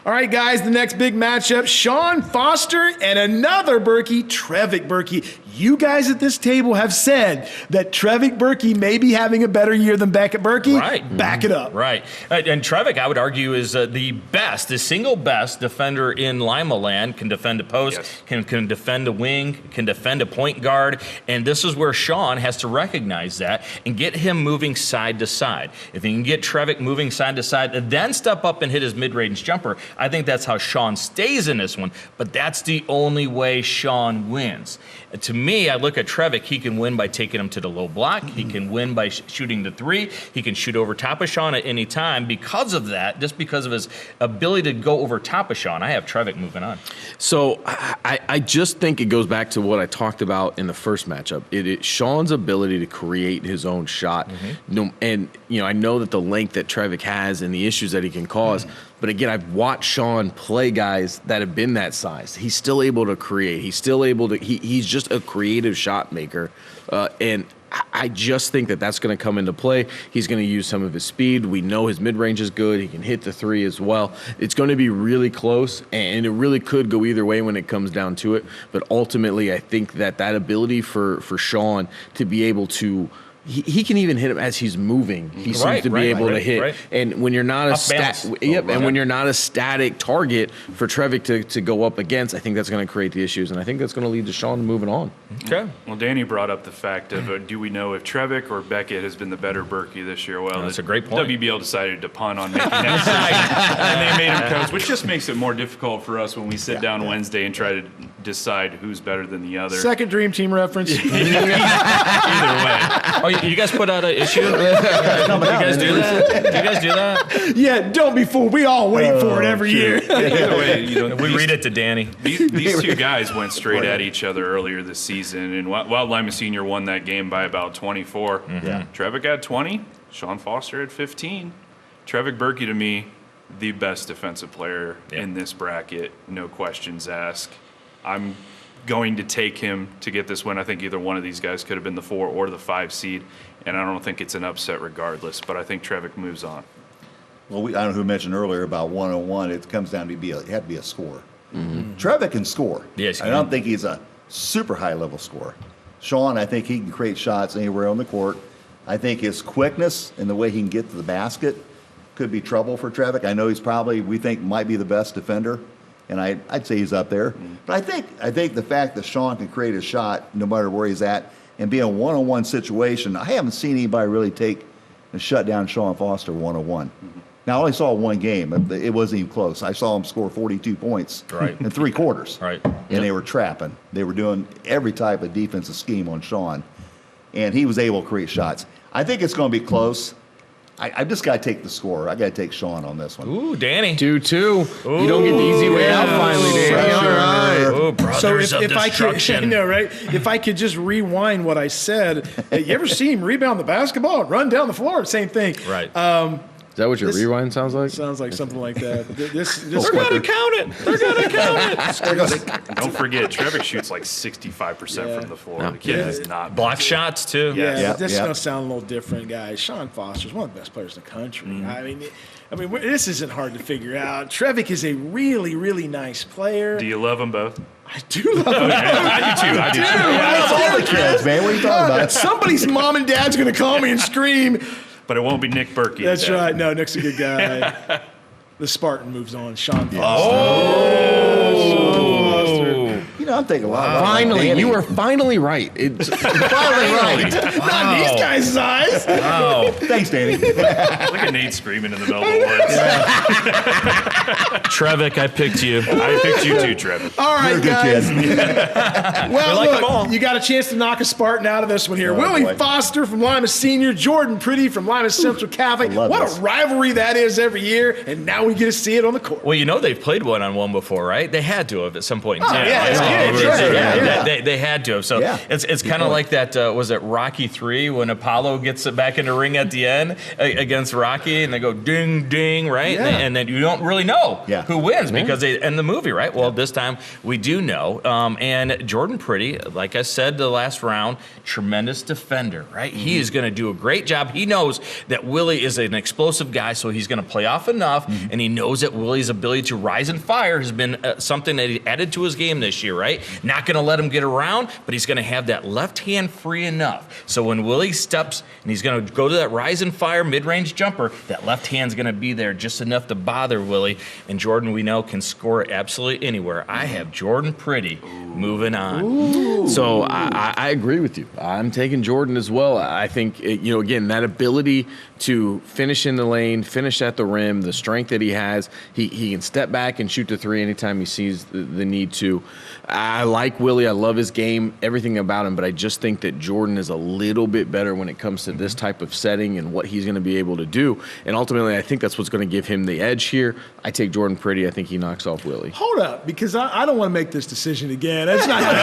All right, guys, the next big matchup, Sean Foster and another Berky, Trevick Berky. You guys at this table have said that Trevick Berky may be having a better year than Beckett Berky. Right. Back it up. Right. And Trevick, I would argue, is the single best defender in Lima Land. Can defend a post, can defend a wing, can defend a point guard. And this is where Sean has to recognize that and get him moving side to side. If he can get Trevick moving side to side and then step up and hit his mid-range jumper, I think that's how Sean stays in this one. But that's the only way Sean wins. To me, I look at Trevick, he can win by taking him to the low block. He can win by shooting the 3. He can shoot over top of Sean at any time. Because of that, just because of his ability to go over top of Sean, I have Trevick moving on. So I just think it goes back to what I talked about in the first matchup. Sean's ability to create his own shot. And, I know that the length that Trevick has and the issues that he can cause, but again, I've watched Sean play guys that have been that size. He's still able to create. He's still able to, he's just a creative shot maker. And I just think that that's going to come into play. He's going to use some of his speed. We know his mid-range is good. He can hit the 3 as well. It's going to be really close, and it really could go either way when it comes down to it. But ultimately, I think that ability for Sean to be able to, he can even hit him as he's moving. He seems to be able to hit. And when you're not when you're not a static target for Trevick to go up against, I think that's going to create the issues, and I think that's going to lead to Sean moving on. Okay. Well, Danny brought up the fact of do we know if Trevick or Beckett has been the better Berky this year? Well, that's a great point. WBL decided to punt on making that decision, and they made him coach, which just makes it more difficult for us when we sit down Wednesday and try to decide who's better than the other. Second Dream Team reference. Either way. Oh, you guys put out an issue? You guys do that? Do you guys do that? Yeah, don't be fooled. We all wait for it every year. Either way, We read it to Danny. These 2 guys went straight at each other earlier this season, and while Lima Senior won that game by about 24, Trevick had 20, Sean Foster had 15. Trevick Berky, to me, the best defensive player in this bracket, no questions asked. I'm going to take him to get this win. I think either one of these guys could have been the 4 or the 5 seed, and I don't think it's an upset regardless, but I think Trevick moves on. Well, I don't know who mentioned earlier about 101. It comes down to it had to be a score. Trevick can score. Yes, he I don't can. think he's a super high-level scorer. Sean, I think he can create shots anywhere on the court. I think his quickness and the way he can get to the basket could be trouble for Trevick. I know he's probably, we think, might be the best defender, and I'd say he's up there. But I think the fact that Sean can create a shot no matter where he's at and be in a one-on-one situation, I haven't seen anybody really take and shut down Sean Foster one-on-one. Now, I only saw one game. It wasn't even close. I saw him score 42 points in 3 quarters. Right. And they were trapping. They were doing every type of defensive scheme on Sean. And he was able to create shots. I think it's going to be close. I just got to take the score. I got to take Sean on this one. Ooh, Danny. 2-2. You don't get the easy way out finally, Danny. All right. Oh, brothers So of if I could, destruction. I know, right? If I could just rewind what I said, you ever see him rebound the basketball and run down the floor? Same thing. Right. Is that what your This- rewind sounds like? Sounds like something like that. This They're gonna count it. They're gonna count it. Don't forget, Trevick shoots like 65% from the floor. The kid is not Block shots too. Yeah, Yeah, this is yeah. going to sound a little different, guys. Sean Foster's one of the best players in the country. I mean, this isn't hard to figure out. Trevick is a really, really nice player. Do you love them both? I do love him. I do too. I do too. I love all the kids, man. What are you talking about? Somebody's mom and dad's going to call me and scream. But it won't be Nick Berky. That's right. No, Nick's a good guy. The Spartan moves on. Sean Foster. You know, I'm thinking a lot about Finally, Danny. you were finally right. It's finally right. Not in these guys' eyes. Oh, Thanks, Danny. Look at Nate screaming in the middle of the woods. Trevick, I picked you. I picked you too, Trevor. All right, You're a good guys. kid. Well, like them all. look, you got a chance to knock a Spartan out of this one here. Willie boy. Foster from Lima Senior, Jordan Priddy from Lima Central Catholic. love What this. a rivalry that is every year, and now we get to see it on the court. Well, you know they've played one-on-one before, right? They had to have at some point in time. yeah, as kids, They- sure, yeah. They had to have. So Yeah. it's kind of like that. Was it Rocky 3 when Apollo gets it back in the ring at the end against Rocky, and they go ding ding, right? Yeah. And then you don't really know Yeah. who wins because they end the movie, right? Well, this time we do know. And Jordan Priddy, like I said, the last round, tremendous defender, right? He is going to do a great job. He knows that Willie is an explosive guy, so he's going to play off enough, and he knows that Willie's ability to rise and fire has been something that he added to his game this year, right? Not going to let him get around, but he's going to have that left hand free enough. So when Willie steps and he's going to go to that rise and fire mid-range jumper, that left hand's going to be there just enough to bother Willie. And Jordan, we know, can score absolutely anywhere. I have Jordan Priddy moving on. So I agree with you. I'm taking Jordan as well. I think, again, that ability to finish in the lane, finish at the rim, the strength that he has, he can step back and shoot the three anytime he sees the need to. I like Willie. I love his game, everything about him, but I just think that Jordan is a little bit better when it comes to this type of setting and what he's going to be able to do. And ultimately, I think that's what's going to give him the edge here. I take Jordan Priddy. I think he knocks off Willie. Hold up, because I don't want to make this decision again. It's not. It's going to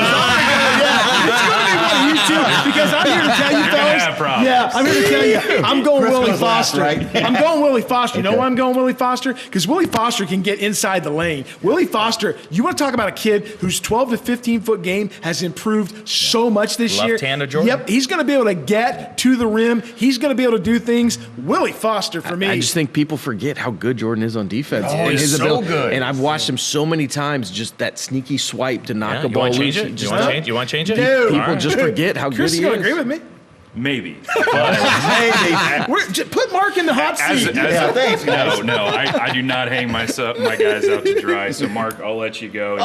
be one of you two, because I'm here to tell you, fellas. Yeah, I'm here to tell you. I'm going Willie goes last, Foster. right? I'm going Willie Foster. You know Okay. why I'm going Willie Foster? Because Willie Foster can get inside the lane. Willie Foster, you want to talk about a kid whose 12 to 15-foot game has improved so much this year. Left-handed Jordan? Yep, he's going to be able to get to the rim. He's going to be able to do things. Willie Foster for me. I just think people forget how good Jordan is on defense. Oh, and he's his so ability- good. And I've watched him so many times, just that sneaky swipe to knock Yeah, a you ball want to loose. change it? Just You want to change? You want to change it? Dude. People All right. just forget how Chris good is he going is. to agree with me. Maybe. Just put Mark in the hot seat. Thanks, guys. No, I do not hang my guys out to dry. So, Mark, I'll let you go. And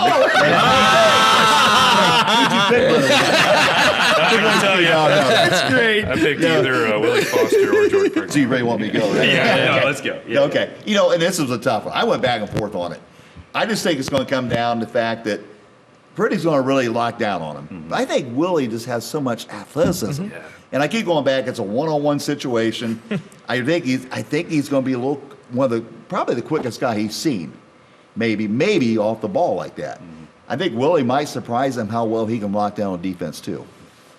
I'll tell you, That's great. I picked either Willie Foster or George Berky. So you really want me to go, right? Yeah, let's go. Yeah. Okay. And this was a tough one. I went back and forth on it. I just think it's going to come down to the fact that Priddy's going to really lock down on him. But I think Willie just has so much athleticism. Yeah. And I keep going back. It's a one-on-one situation. I think he's going to be probably the quickest guy he's seen. Maybe off the ball like that. I think Willie might surprise him how well he can lock down on defense too.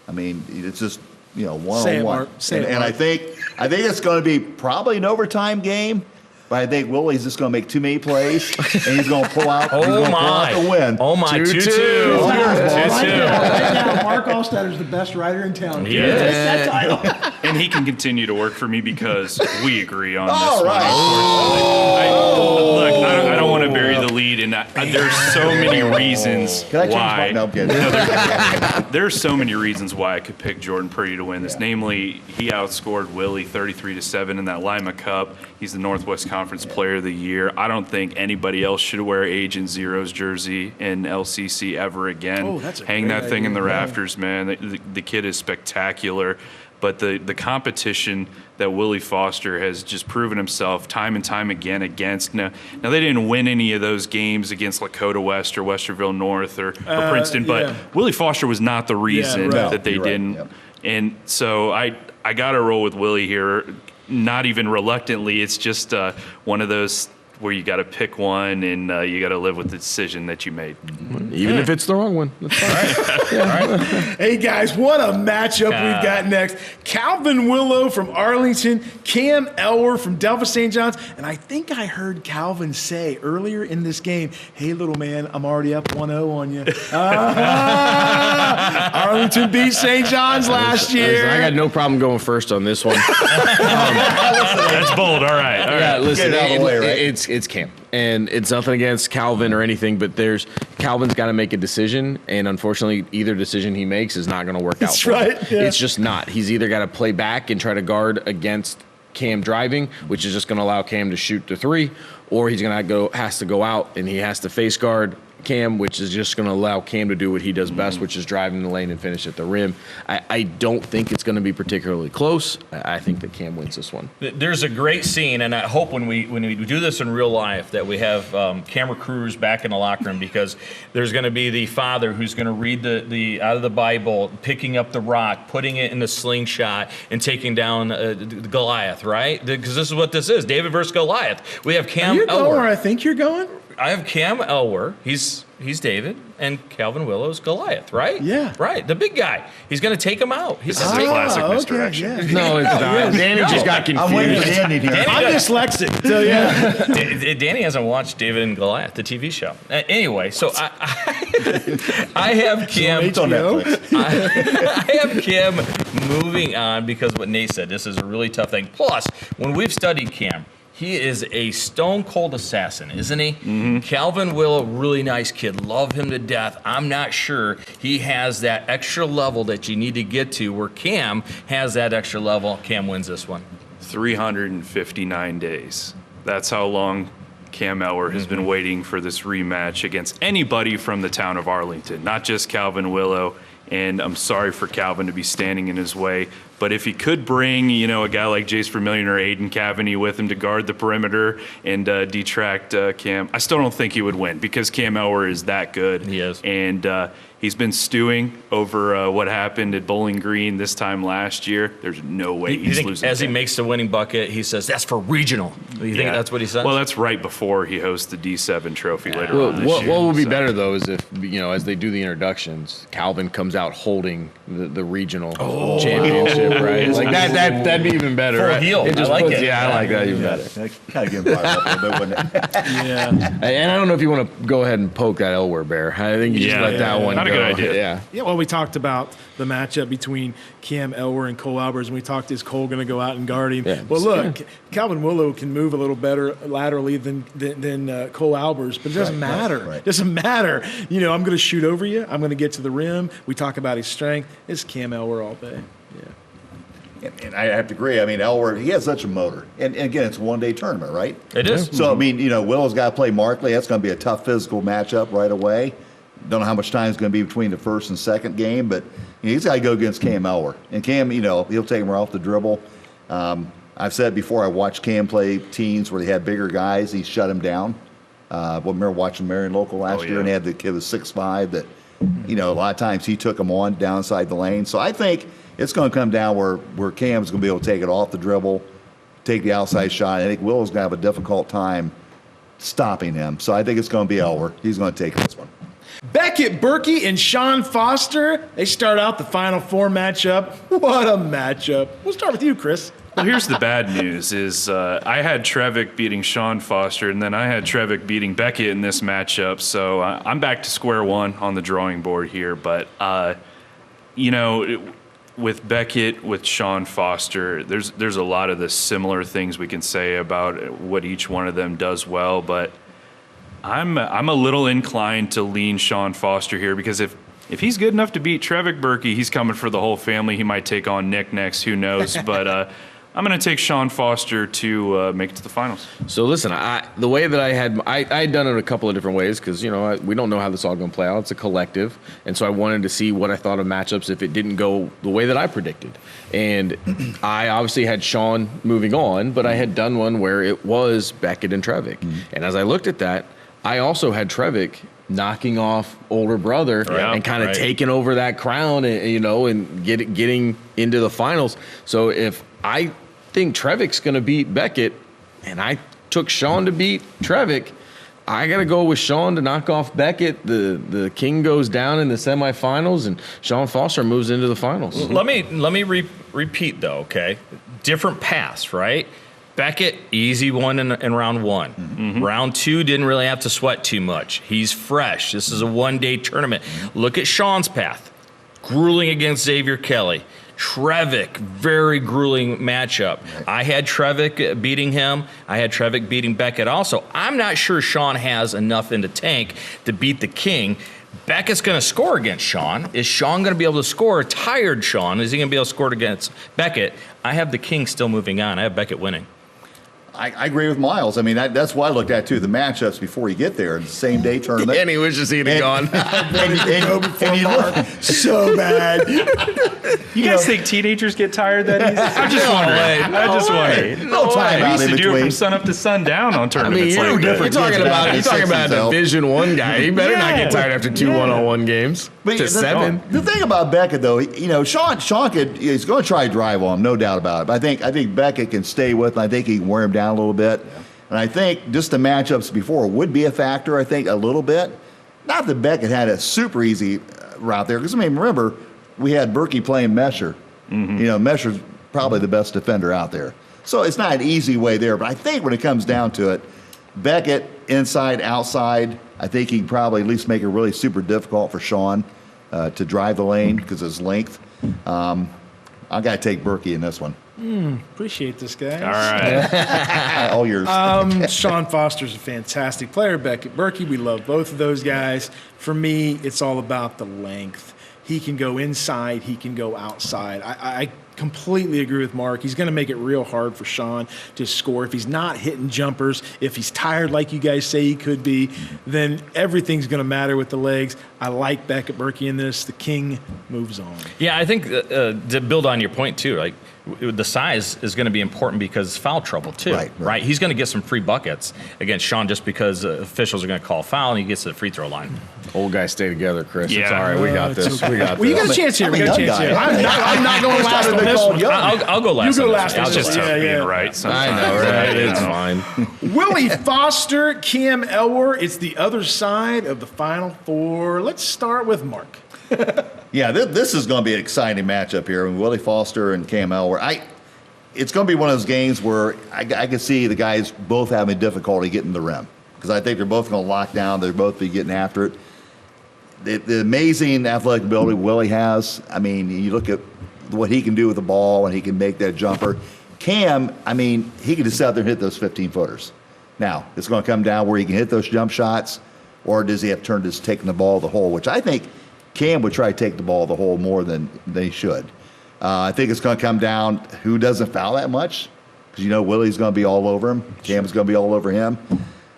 I mean, it's just one-on-one. Say it, Mark. Say it, And I Mark. think it's going to be probably an overtime game. But I think Willie's just going to make too many plays, and he's going to pull out. he's going to pull out the win. Oh my! 2-2. It's yours, boss. Right now, Mark Allstetter's the best writer in town. He is. Take that title. And he can continue to work for me because we agree on All this right. one. Unfortunately. Look, I don't want to bury the lead, and there's so many reasons Can I change why. my? No, I'm kidding. There's so many reasons why I could pick Jordan Priddy to win this. Namely, he outscored Willie 33-7 in that Lima Cup. He's the Northwest Conference Player of the Year. I don't think anybody else should wear Agent Zero's jersey in LCC ever again. Oh, that's a Hang great that thing in the idea. rafters, man. The kid is spectacular. But the competition that Willie Foster has just proven himself time and time again against. Now they didn't win any of those games against Lakota West or Westerville North or Princeton, but yeah. Willie Foster was not the reason right. that they You're right, didn't. yep. And so I got to roll with Willie here, not even reluctantly. It's just one of those where you got to pick one and you got to live with the decision that you made. Even if it's the wrong one. That's fine. Hey guys, what a matchup we've got next. Calvin Willow from Arlington, Cam Elwer from Delta St. John's, and I think I heard Calvin say earlier in this game, hey little man, I'm already up 1-0 on you. Arlington beat St. John's last year. I got no problem going first on this one. That's bold. All right. Yeah, listen, Get it out of the way, right? it's Cam, and it's nothing against Calvin or anything, but Calvin's got to make a decision, and unfortunately, either decision he makes is not going to work out. That's for him. right, yeah. It's just not. He's either got to play back and try to guard against Cam driving, which is just going to allow Cam to shoot the three, or he's going to has to go out and he has to face guard Cam, which is just going to allow Cam to do what he does best, which is drive in the lane and finish at the rim. I don't think it's going to be particularly close. I think that Cam wins this one. There's a great scene, and I hope when we do this in real life that we have camera crews back in the locker room, because there's going to be the father who's going to read the out of the Bible, picking up the rock, putting it in the slingshot, and taking down Goliath, right? Because this is what this is, David versus Goliath. We have Cam You're going where Elwer. I think you're going? I have Cam Elwer. He's David, and Calvin Willow's Goliath, right? Yeah. Right. The big guy. He's going to take him out. He's This is a going to classic okay, misdirection. yeah. No, it's not. Danny just got confused. I'm waiting for the ending here. I'm dyslexic, so yeah. Danny hasn't watched David and Goliath, the TV show. Anyway, so I have Cam. It's on Netflix. I have Cam moving on because what Nate said, this is a really tough thing. Plus, when we've studied Cam, he is a stone cold assassin, isn't he? Mm-hmm. Calvin Willow, really nice kid. Love him to death. I'm not sure he has that extra level that you need to get to where Cam has that extra level. Cam wins this one. 359 days. That's how long Cam Elwer has been waiting for this rematch against anybody from the town of Arlington, not just Calvin Willow. And I'm sorry for Calvin to be standing in his way. But if he could bring, a guy like Jace Vermillion or Aiden Cavaney with him to guard the perimeter and detract Cam, I still don't think he would win because Cam Elwer is that good. He is. And he's been stewing over what happened at Bowling Green this time last year. There's no way You he's think losing. as he that. makes the winning bucket, he says, that's for regional. You think that's what he says? Well, that's right before he hosts the D7 trophy later Well, on this what year. would be so. better though is if as they do the introductions, Calvin comes out holding the regional championship, right? Like that'd be even better. Full Right? heel. It just I like puts- it. Yeah, I like that even better. That kind of getting fired up a little bit, wouldn't it? Yeah. And I don't know if you want to go ahead and poke that Elwer bear. I think you just Yeah, let that one not a go. good idea. Yeah. Yeah, well, we talked about the matchup between Cam Elwer and Cole Albers, and we talked, is Cole going to go out and guard him? Yeah. Well, look, Calvin Willow can move a little better laterally than Cole Albers, but it doesn't matter. right. It doesn't matter. I'm going to shoot over you. I'm going to get to the rim. We talk about his strength. It's Cam Elwer all day. And I have to agree. I mean, Elwer, he has such a motor. And again, it's a one-day tournament, right? It is. So, I mean, Willow's got to play Markley. That's going to be a tough physical matchup right away. Don't know how much time is going to be between the first and second game, but he's got to go against Cam Elwer. And Cam, he'll take him right off the dribble. I've said before, I watched Cam play teams where they had bigger guys. He shut him down. I remember watching Marion Local last year, and they had the kid was 6'5", that, a lot of times he took him on downside the lane. So I think it's going to come down where Cam's going to be able to take it off the dribble, take the outside shot. I think Willow's going to have a difficult time stopping him. So I think it's going to be Elwer. He's going to take this one. Beckett, Berky, and Sean Foster, they start out the Final Four matchup. What a matchup. We'll start with you, Chris. Well, here's the bad news is I had Trevick beating Sean Foster, and then I had Trevick beating Beckett in this matchup. So I'm back to square one on the drawing board here. But, with Beckett, with Sean Foster, there's a lot of the similar things we can say about what each one of them does well. But I'm a little inclined to lean Sean Foster here because if he's good enough to beat Trevick Berky, he's coming for the whole family. He might take on Nick next, who knows? But I'm going to take Sean Foster to make it to the finals. So listen, the way that I had done it a couple of different ways because we don't know how this all going to play out. It's a collective, and so I wanted to see what I thought of matchups if it didn't go the way that I predicted. And I obviously had Sean moving on, but I had done one where it was Beckett and Trevick. And as I looked at that, I also had Trevick knocking off older brother and kind of taking over that crown, and getting into the finals. So if I think Trevick's going to beat Beckett, and I took Sean to beat Trevick, I got to go with Sean to knock off Beckett. The king goes down in the semifinals, and Sean Foster moves into the finals. Let me repeat though. Okay, different paths, right? Beckett, easy one in round one. Mm-hmm. Round two, didn't really have to sweat too much. He's fresh. This is a one-day tournament. Look at Sean's path. Grueling against Xavier Kelly. Trevick, very grueling matchup. I had Trevick beating him. I had Trevick beating Beckett also. I'm not sure Sean has enough in the tank to beat the king. Beckett's going to score against Sean. Is Sean going to be able to score? Tired Sean, is he going to be able to score against Beckett? I have the king still moving on. I have Beckett winning. I agree with Miles. I mean, that's why I looked at, too, the matchups before you get there. The same day tournament. And he wishes he'd have gone. and you look So bad. You guys think teenagers get tired that easy? I'm just wondering. I just wondering. no time We out used in to do it between. from sun up to sundown on I mean, tournaments you're like that. talking about a Division I guy. He better not get tired after two one-on-one games. But To seven. The thing about Beckett, though, Sean he's going to try to drive on him, no doubt about it. But I think Beckett can stay with him. I think he can wear him down a little bit. Yeah. And I think just the matchups before would be a factor, I think, a little bit. Not that Beckett had a super easy route there. Because, remember, we had Berky playing Mescher. Mm-hmm. Mescher's probably the best defender out there. So it's not an easy way there. But I think when it comes down to it, Beckett, inside, outside, I think he can probably at least make it really super difficult for Sean to drive the lane because of his length. I got to take Berky in this one. Appreciate this, guys. All right. All yours. Sean Foster's a fantastic player. Beckett, Berky, we love both of those guys. For me, it's all about the length. He can go inside. He can go outside. I completely agree with Mark. He's going to make it real hard for Sean to score. If he's not hitting jumpers, if he's tired like you guys say he could be, then everything's going to matter with the legs. I like Beckett, Berky in this. The king moves on. Yeah, I think to build on your point too, like the size is going to be important because foul trouble too, right? He's going to get some free buckets against Sean just because officials are going to call foul and he gets to the free throw line. Old guys stay together, Chris. Yeah. It's all right. We got this. We got Well, you this. got a chance here. I'm a young guy. I'm not going last on this one. I'll go last. You go on this. last on I'll this just one. Tough Yeah. being right sometimes. I know, right? You It's know. fine. Willie Foster, Cam Elwer. It's the other side of the Final Four. Let's start with Mark. Yeah, this is going to be an exciting matchup here. Willie Foster and Cam Elwer. It's going to be one of those games where I can see the guys both having difficulty getting the rim because I think they're both going to lock down. They're both be getting after it. The amazing athletic ability Willie has. I mean, you look at what he can do with the ball and he can make that jumper. Cam, I mean, he can just out there and hit those 15-footers. Now, it's going to come down where he can hit those jump shots, or does he have to turn to just taking the ball to the hole, which I think Cam would try to take the ball to the hole more than they should. I think it's going to come down who doesn't foul that much, because Willie's going to be all over him. Cam's going to be all over him.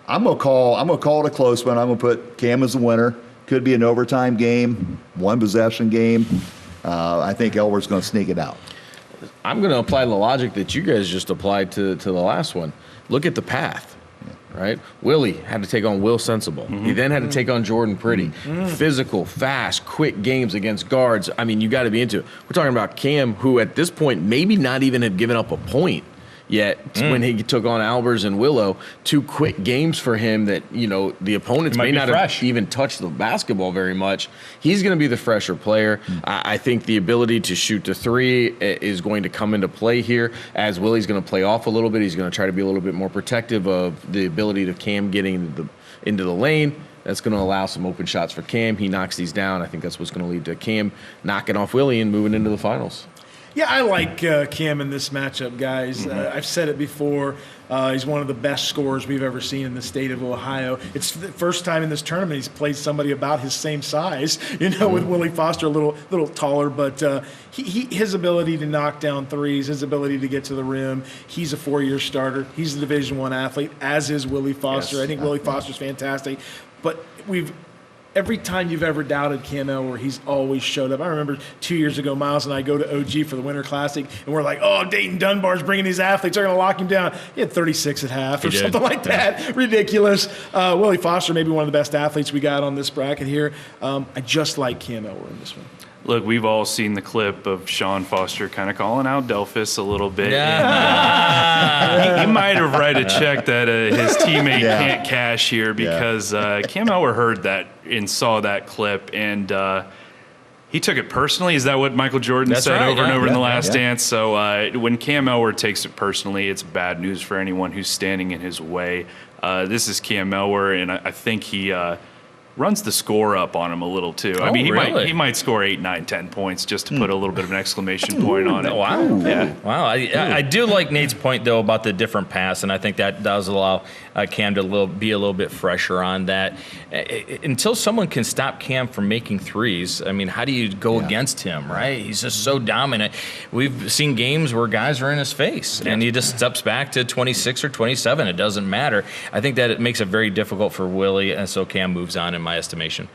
I'm going to call it a close one. I'm going to put Cam as the winner. Could be an overtime game, one possession game. I think Elwer's going to sneak it out. I'm going to apply the logic that you guys just applied to the last one. Look at the path, right? Willie had to take on Will Sensabaugh. Mm-hmm. He then had to take on Jordan Priddy. Mm-hmm. Physical, fast, quick games against guards. I mean, you got to be into it. We're talking about Cam, who at this point maybe not even have given up a point yet when he took on Albers and Willow. Two quick games for him that, the opponents may not have even touched the basketball very much. He's going to be the fresher player. I think the ability to shoot the three is going to come into play here as Willie's going to play off a little bit. He's going to try to be a little bit more protective of the ability of Cam getting into the lane. That's going to allow some open shots for Cam. He knocks these down. I think that's what's going to lead to Cam knocking off Willie and moving into the finals. Yeah, I like Cam in this matchup, guys. I've said it before. He's one of the best scorers we've ever seen in the state of Ohio. It's the first time in this tournament he's played somebody about his same size, with Willie Foster a little taller, but his ability to knock down threes, his ability to get to the rim, he's a 4-year starter. He's a Division I athlete, as is Willie Foster. Yes. I think Willie Foster's fantastic, but every time you've ever doubted Cam Elwer, he's always showed up. I remember 2 years ago, Miles and I go to OG for the Winter Classic, and we're like, oh, Dayton Dunbar's bringing these athletes. They're going to lock him down. He had 36 at half or something like that. Ridiculous. Willie Foster, maybe one of the best athletes we got on this bracket here. I just like Cam Elwer in this one. Look, we've all seen the clip of Sean Foster kind of calling out Delphus a little bit. Yeah. He might have write a check that his teammate can't cash here because Cam Elwer heard that and saw that clip, and he took it personally. Is that what Michael Jordan said over and over in The Last Dance? So when Cam Elwer takes it personally, it's bad news for anyone who's standing in his way. This is Cam Elwer, and I think he runs the score up on him a little too. I mean, he might score 8, 9, 10 points just to put a little bit of an exclamation point on it. Wow. Yeah. Wow. I do like Nate's point, though, about the different pass, and I think that does allow Cam to be a little bit fresher on that. Until someone can stop Cam from making threes, I mean, how do you go against him, right? He's just so dominant. We've seen games where guys are in his face, and he just steps back to 26 or 27. It doesn't matter. I think that it makes it very difficult for Willie, and so Cam moves on in my estimation.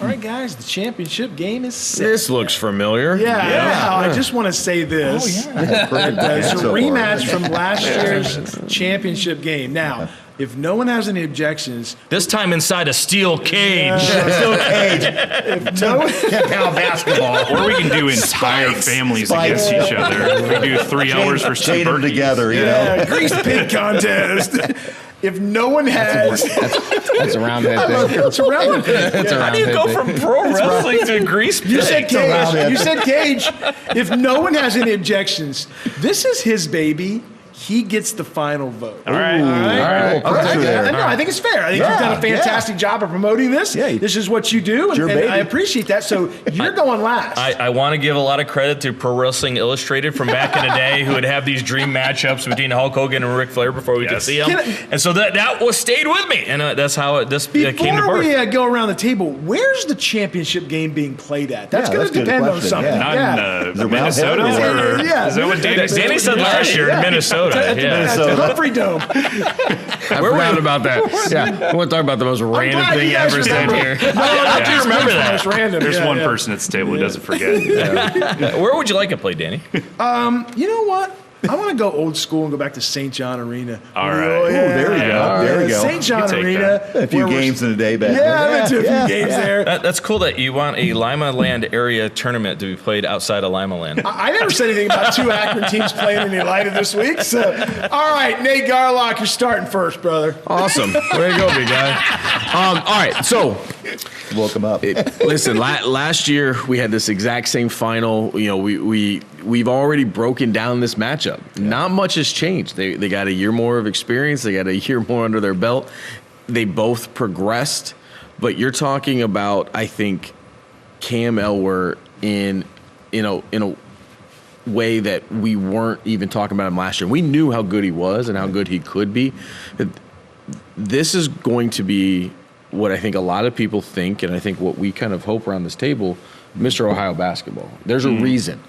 All right, guys, the championship game is set. This looks familiar. Yeah. I just want to say this. It's It's a rematch from last year's championship game. Now, if no one has any objections, This time inside a steel cage. Still cage. if no one, Pound basketball. Or we can do entire families against each other. We do 3 hours for Chain them Berky. together, you know. grease pig contest. If no one has, That's a round head thing. it's a round pig. That's a How round do you head go thing. from pro wrestling to grease You said pig? round cage. head. You said cage. If no one has any objections, this is his baby. He gets the final vote. All right. All right. No, I think it's fair. I think you've done a fantastic job of promoting this. Yeah. This is what you do, your and baby. I appreciate that. So you're going last. I want to give a lot of credit to Pro Wrestling Illustrated from back in the day, who would have these dream matchups between Hulk Hogan and Ric Flair before we could see them. And so that was stayed with me, and that's how this came to Before birth. we go around the table, where's the championship game being played at? That's Yeah, going that's to a good depend on question, something. yeah. Not Is in it Minnesota? round head? Or, Yeah. Is that what Danny said? Danny said last year in Minnesota. Yeah. Humphrey Dome. I forgot about that. Yeah, I want to talk about the most random glad thing you guys ever said remember. here. I do remember that. It's random. There's Yeah, one yeah. person at the table who doesn't forget. Where would you like it played, Danny? You know what? I want to go old school and go back to St. John Arena. All right. Oh, yeah. there we go. There we go. St. John take Arena. A few where we're- games in a day back Yeah, I've been to a few then. games there. That's cool that you want a Lima Land area tournament to be played outside of Lima Land. I never said anything about 2 Akron teams playing in the Elida this week. So, all right, Nate Garlock, you're starting first, brother. Awesome. Way to go, big guy. All right, so Woke him up. listen, last year we had this exact same final. You know, we've already broken down this matchup. Not much has changed. They got a year more of experience. They got a year more under their belt. They both progressed, but you're talking about, I think, Cam Elwer in a way that we weren't even talking about him last year. We knew how good he was and how good he could be. This is going to be what I think a lot of people think, and I think what we kind of hope around this table, Mr. Ohio basketball. There's a reason.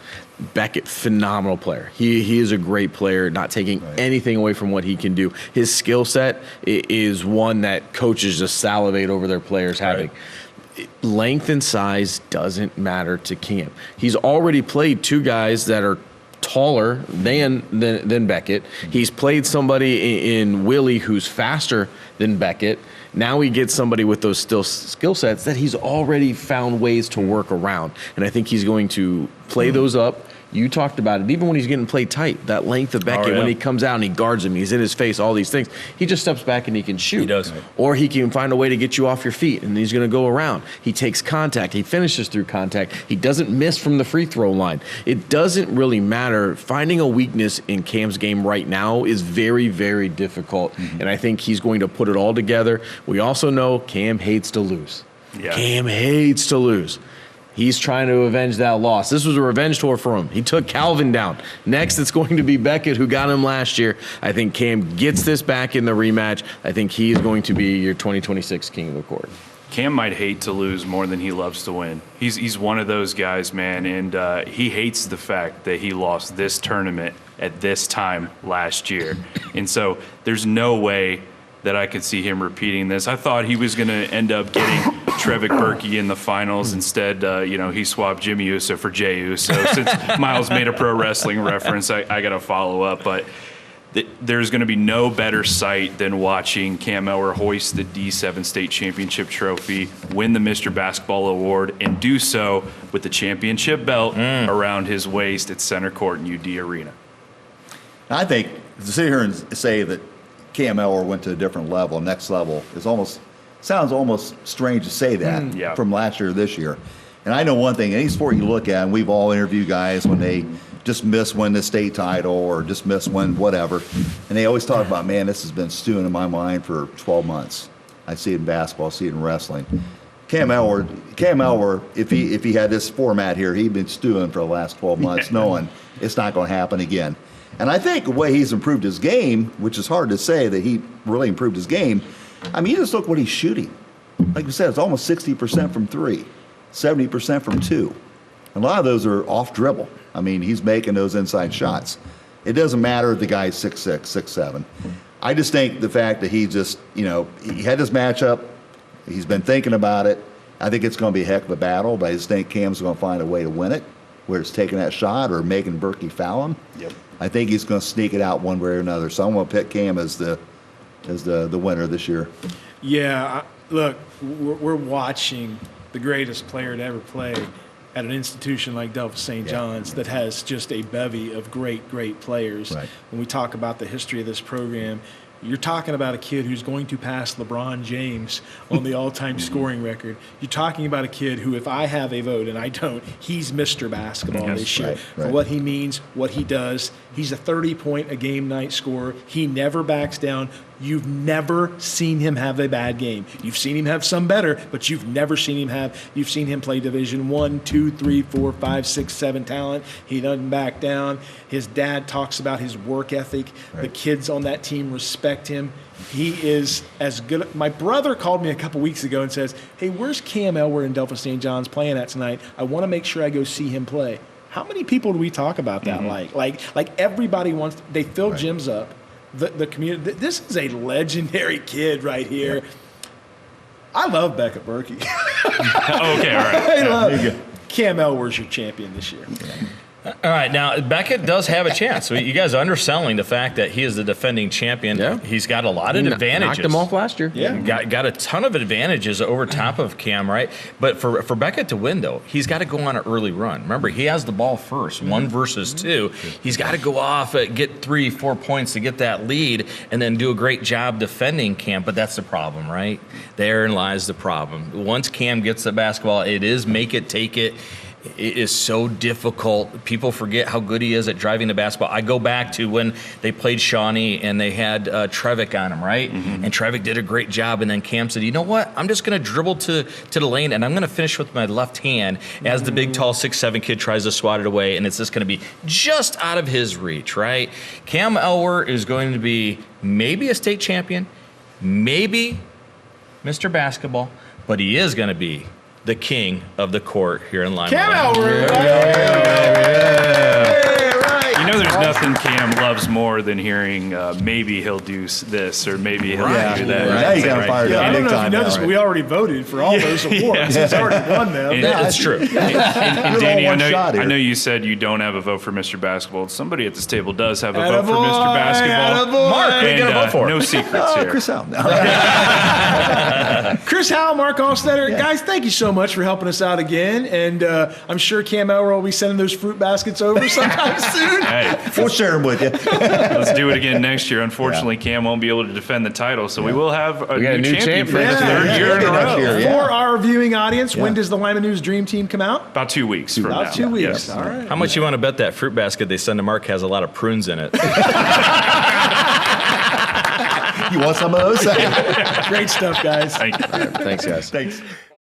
Beckett, phenomenal player. He is a great player, not taking anything away from what he can do. His skill set is one that coaches just salivate over their players having. Length and size doesn't matter to Cam. He's already played 2 guys that are taller than Beckett. He's played somebody in Willie who's faster than Beckett. Now he gets somebody with those skill sets that he's already found ways to work around. And I think he's going to play those up. You talked about it. Even when he's getting played tight, that length of Beckett, when he comes out and he guards him, he's in his face, all these things, he just steps back and he can shoot. He does. Or he can find a way to get you off your feet, and he's going to go around. He takes contact. He finishes through contact. He doesn't miss from the free throw line. It doesn't really matter. Finding a weakness in Cam's game right now is very, very difficult, and I think he's going to put it all together. We also know Cam hates to lose. Yeah. Cam hates to lose. He's trying to avenge that loss. This was a revenge tour for him. He took Calvin down. Next, it's going to be Beckett, who got him last year. I think Cam gets this back in the rematch. I think he is going to be your 2026 King of the Court. Cam might hate to lose more than he loves to win. He's one of those guys, man, and he hates the fact that he lost this tournament at this time last year. And so there's no way that I could see him repeating this. I thought he was going to end up getting Trevick Berky in the finals. Instead, he swapped Jimmy Uso for Jey Uso. Since Miles made a pro wrestling reference, I got to follow up. But there's going to be no better sight than watching Cam Elwer hoist the D7 State Championship trophy, win the Mr. Basketball Award, and do so with the championship belt around his waist at center court in UD Arena. I think to sit here and say that Cam Elwer went to a different level, next level, sounds almost strange to say that from last year to this year. And I know one thing, any sport you look at, and we've all interviewed guys when they just win the state title or just win whatever, and they always talk about, man, this has been stewing in my mind for 12 months. I see it in basketball, I see it in wrestling. Cam Elwer, if he had this format here, he'd been stewing for the last 12 months, knowing it's not going to happen again. And I think the way he's improved his game, which is hard to say that he really improved his game, I mean, you just look what he's shooting. Like we said, it's almost 60% from 3, 70% from 2. And a lot of those are off dribble. I mean, he's making those inside shots. It doesn't matter if the guy's 6'6", 6'7". I just think the fact that he just, he had this matchup, he's been thinking about it. I think it's going to be a heck of a battle, but I just think Cam's going to find a way to win it, whether it's taking that shot or making Berky foul him. Yep. I think he's going to sneak it out one way or another. So I'm going to pick Cam as the winner this year. Yeah, look, we're watching the greatest player to ever play at an institution like Delta St. John's that has just a bevy of great players. Right. When we talk about the history of this program, you're talking about a kid who's going to pass LeBron James on the all-time scoring record. You're talking about a kid who, if I have a vote, and I don't, he's Mr. Basketball this year. Right. For what he means, what he does. He's a 30-point-a-game night scorer. He never backs down. You've never seen him have a bad game. You've seen him have some better, but you've never seen him you've seen him play Division 1, 2, 3, 4, 5, 6, 7 talent. He doesn't back down. His dad talks about his work ethic. Right. The kids on that team respect him. He is as good. My brother called me a couple weeks ago and says, hey, where's Cam Elwer in Delta St. John's playing at tonight? I want to make sure I go see him play. How many people do we talk about that? Like everybody wants, they fill gyms up. The community. This is a legendary kid right here. Yeah. I love Beckett Berky. Okay, all right. I love Cam Elwer's your champion this year. All right, now Beckett does have a chance. So you guys are underselling the fact that he is the defending champion. Yeah. He's got a lot of advantages. Knocked him off last year. Yeah, got a ton of advantages over top of Cam, right? But for Beckett to win, though, he's got to go on an early run. Remember, he has the ball first, 1 versus 2. He's got to go off, get 3-4 points to get that lead, and then do a great job defending Cam. But that's the problem, right? Therein lies the problem. Once Cam gets the basketball, it is make it, take it. It is so difficult. People forget how good he is at driving the basketball. I go back to when they played Shawnee and they had Trevick on him, right? Mm-hmm. And Trevick did a great job. And then Cam said, you know what? I'm just going to dribble to the lane and I'm going to finish with my left hand as the big, tall 6'7" kid tries to swat it away. And it's just going to be just out of his reach, right? Cam Elwer is going to be maybe a state champion, maybe Mr. Basketball, but he is going to be the king of the court here in Lima. Cam Elwer. You know, there's nothing Cam loves more than hearing maybe he'll do this or maybe he'll do that. Now you got fired up. I don't know if you know this, but we already voted for all those awards. He's already won them. It's true. And Danny, I know you said you don't have a vote for Mr. Basketball. Somebody at this table does have a vote for Mr. Basketball. Mark, who are you going to vote for? No secrets here. Chris Howe. Chris Howe, Mark Allstetter. Guys, thank you so much for helping us out again. And I'm sure Cam Elwer will be sending those fruit baskets over sometime soon. Hey, We'll share them with you. let's do it again next year. Unfortunately, Cam won't be able to defend the title, so we will have a new champion for the third year in a row. For our viewing audience, when does the Lima News Dream Team come out? About 2 weeks from now. About 2 weeks. Yes. All right. How much you want to bet that fruit basket they send to Mark has a lot of prunes in it? You want some of those? Great stuff, guys. Thank you. Thanks, guys. Thanks.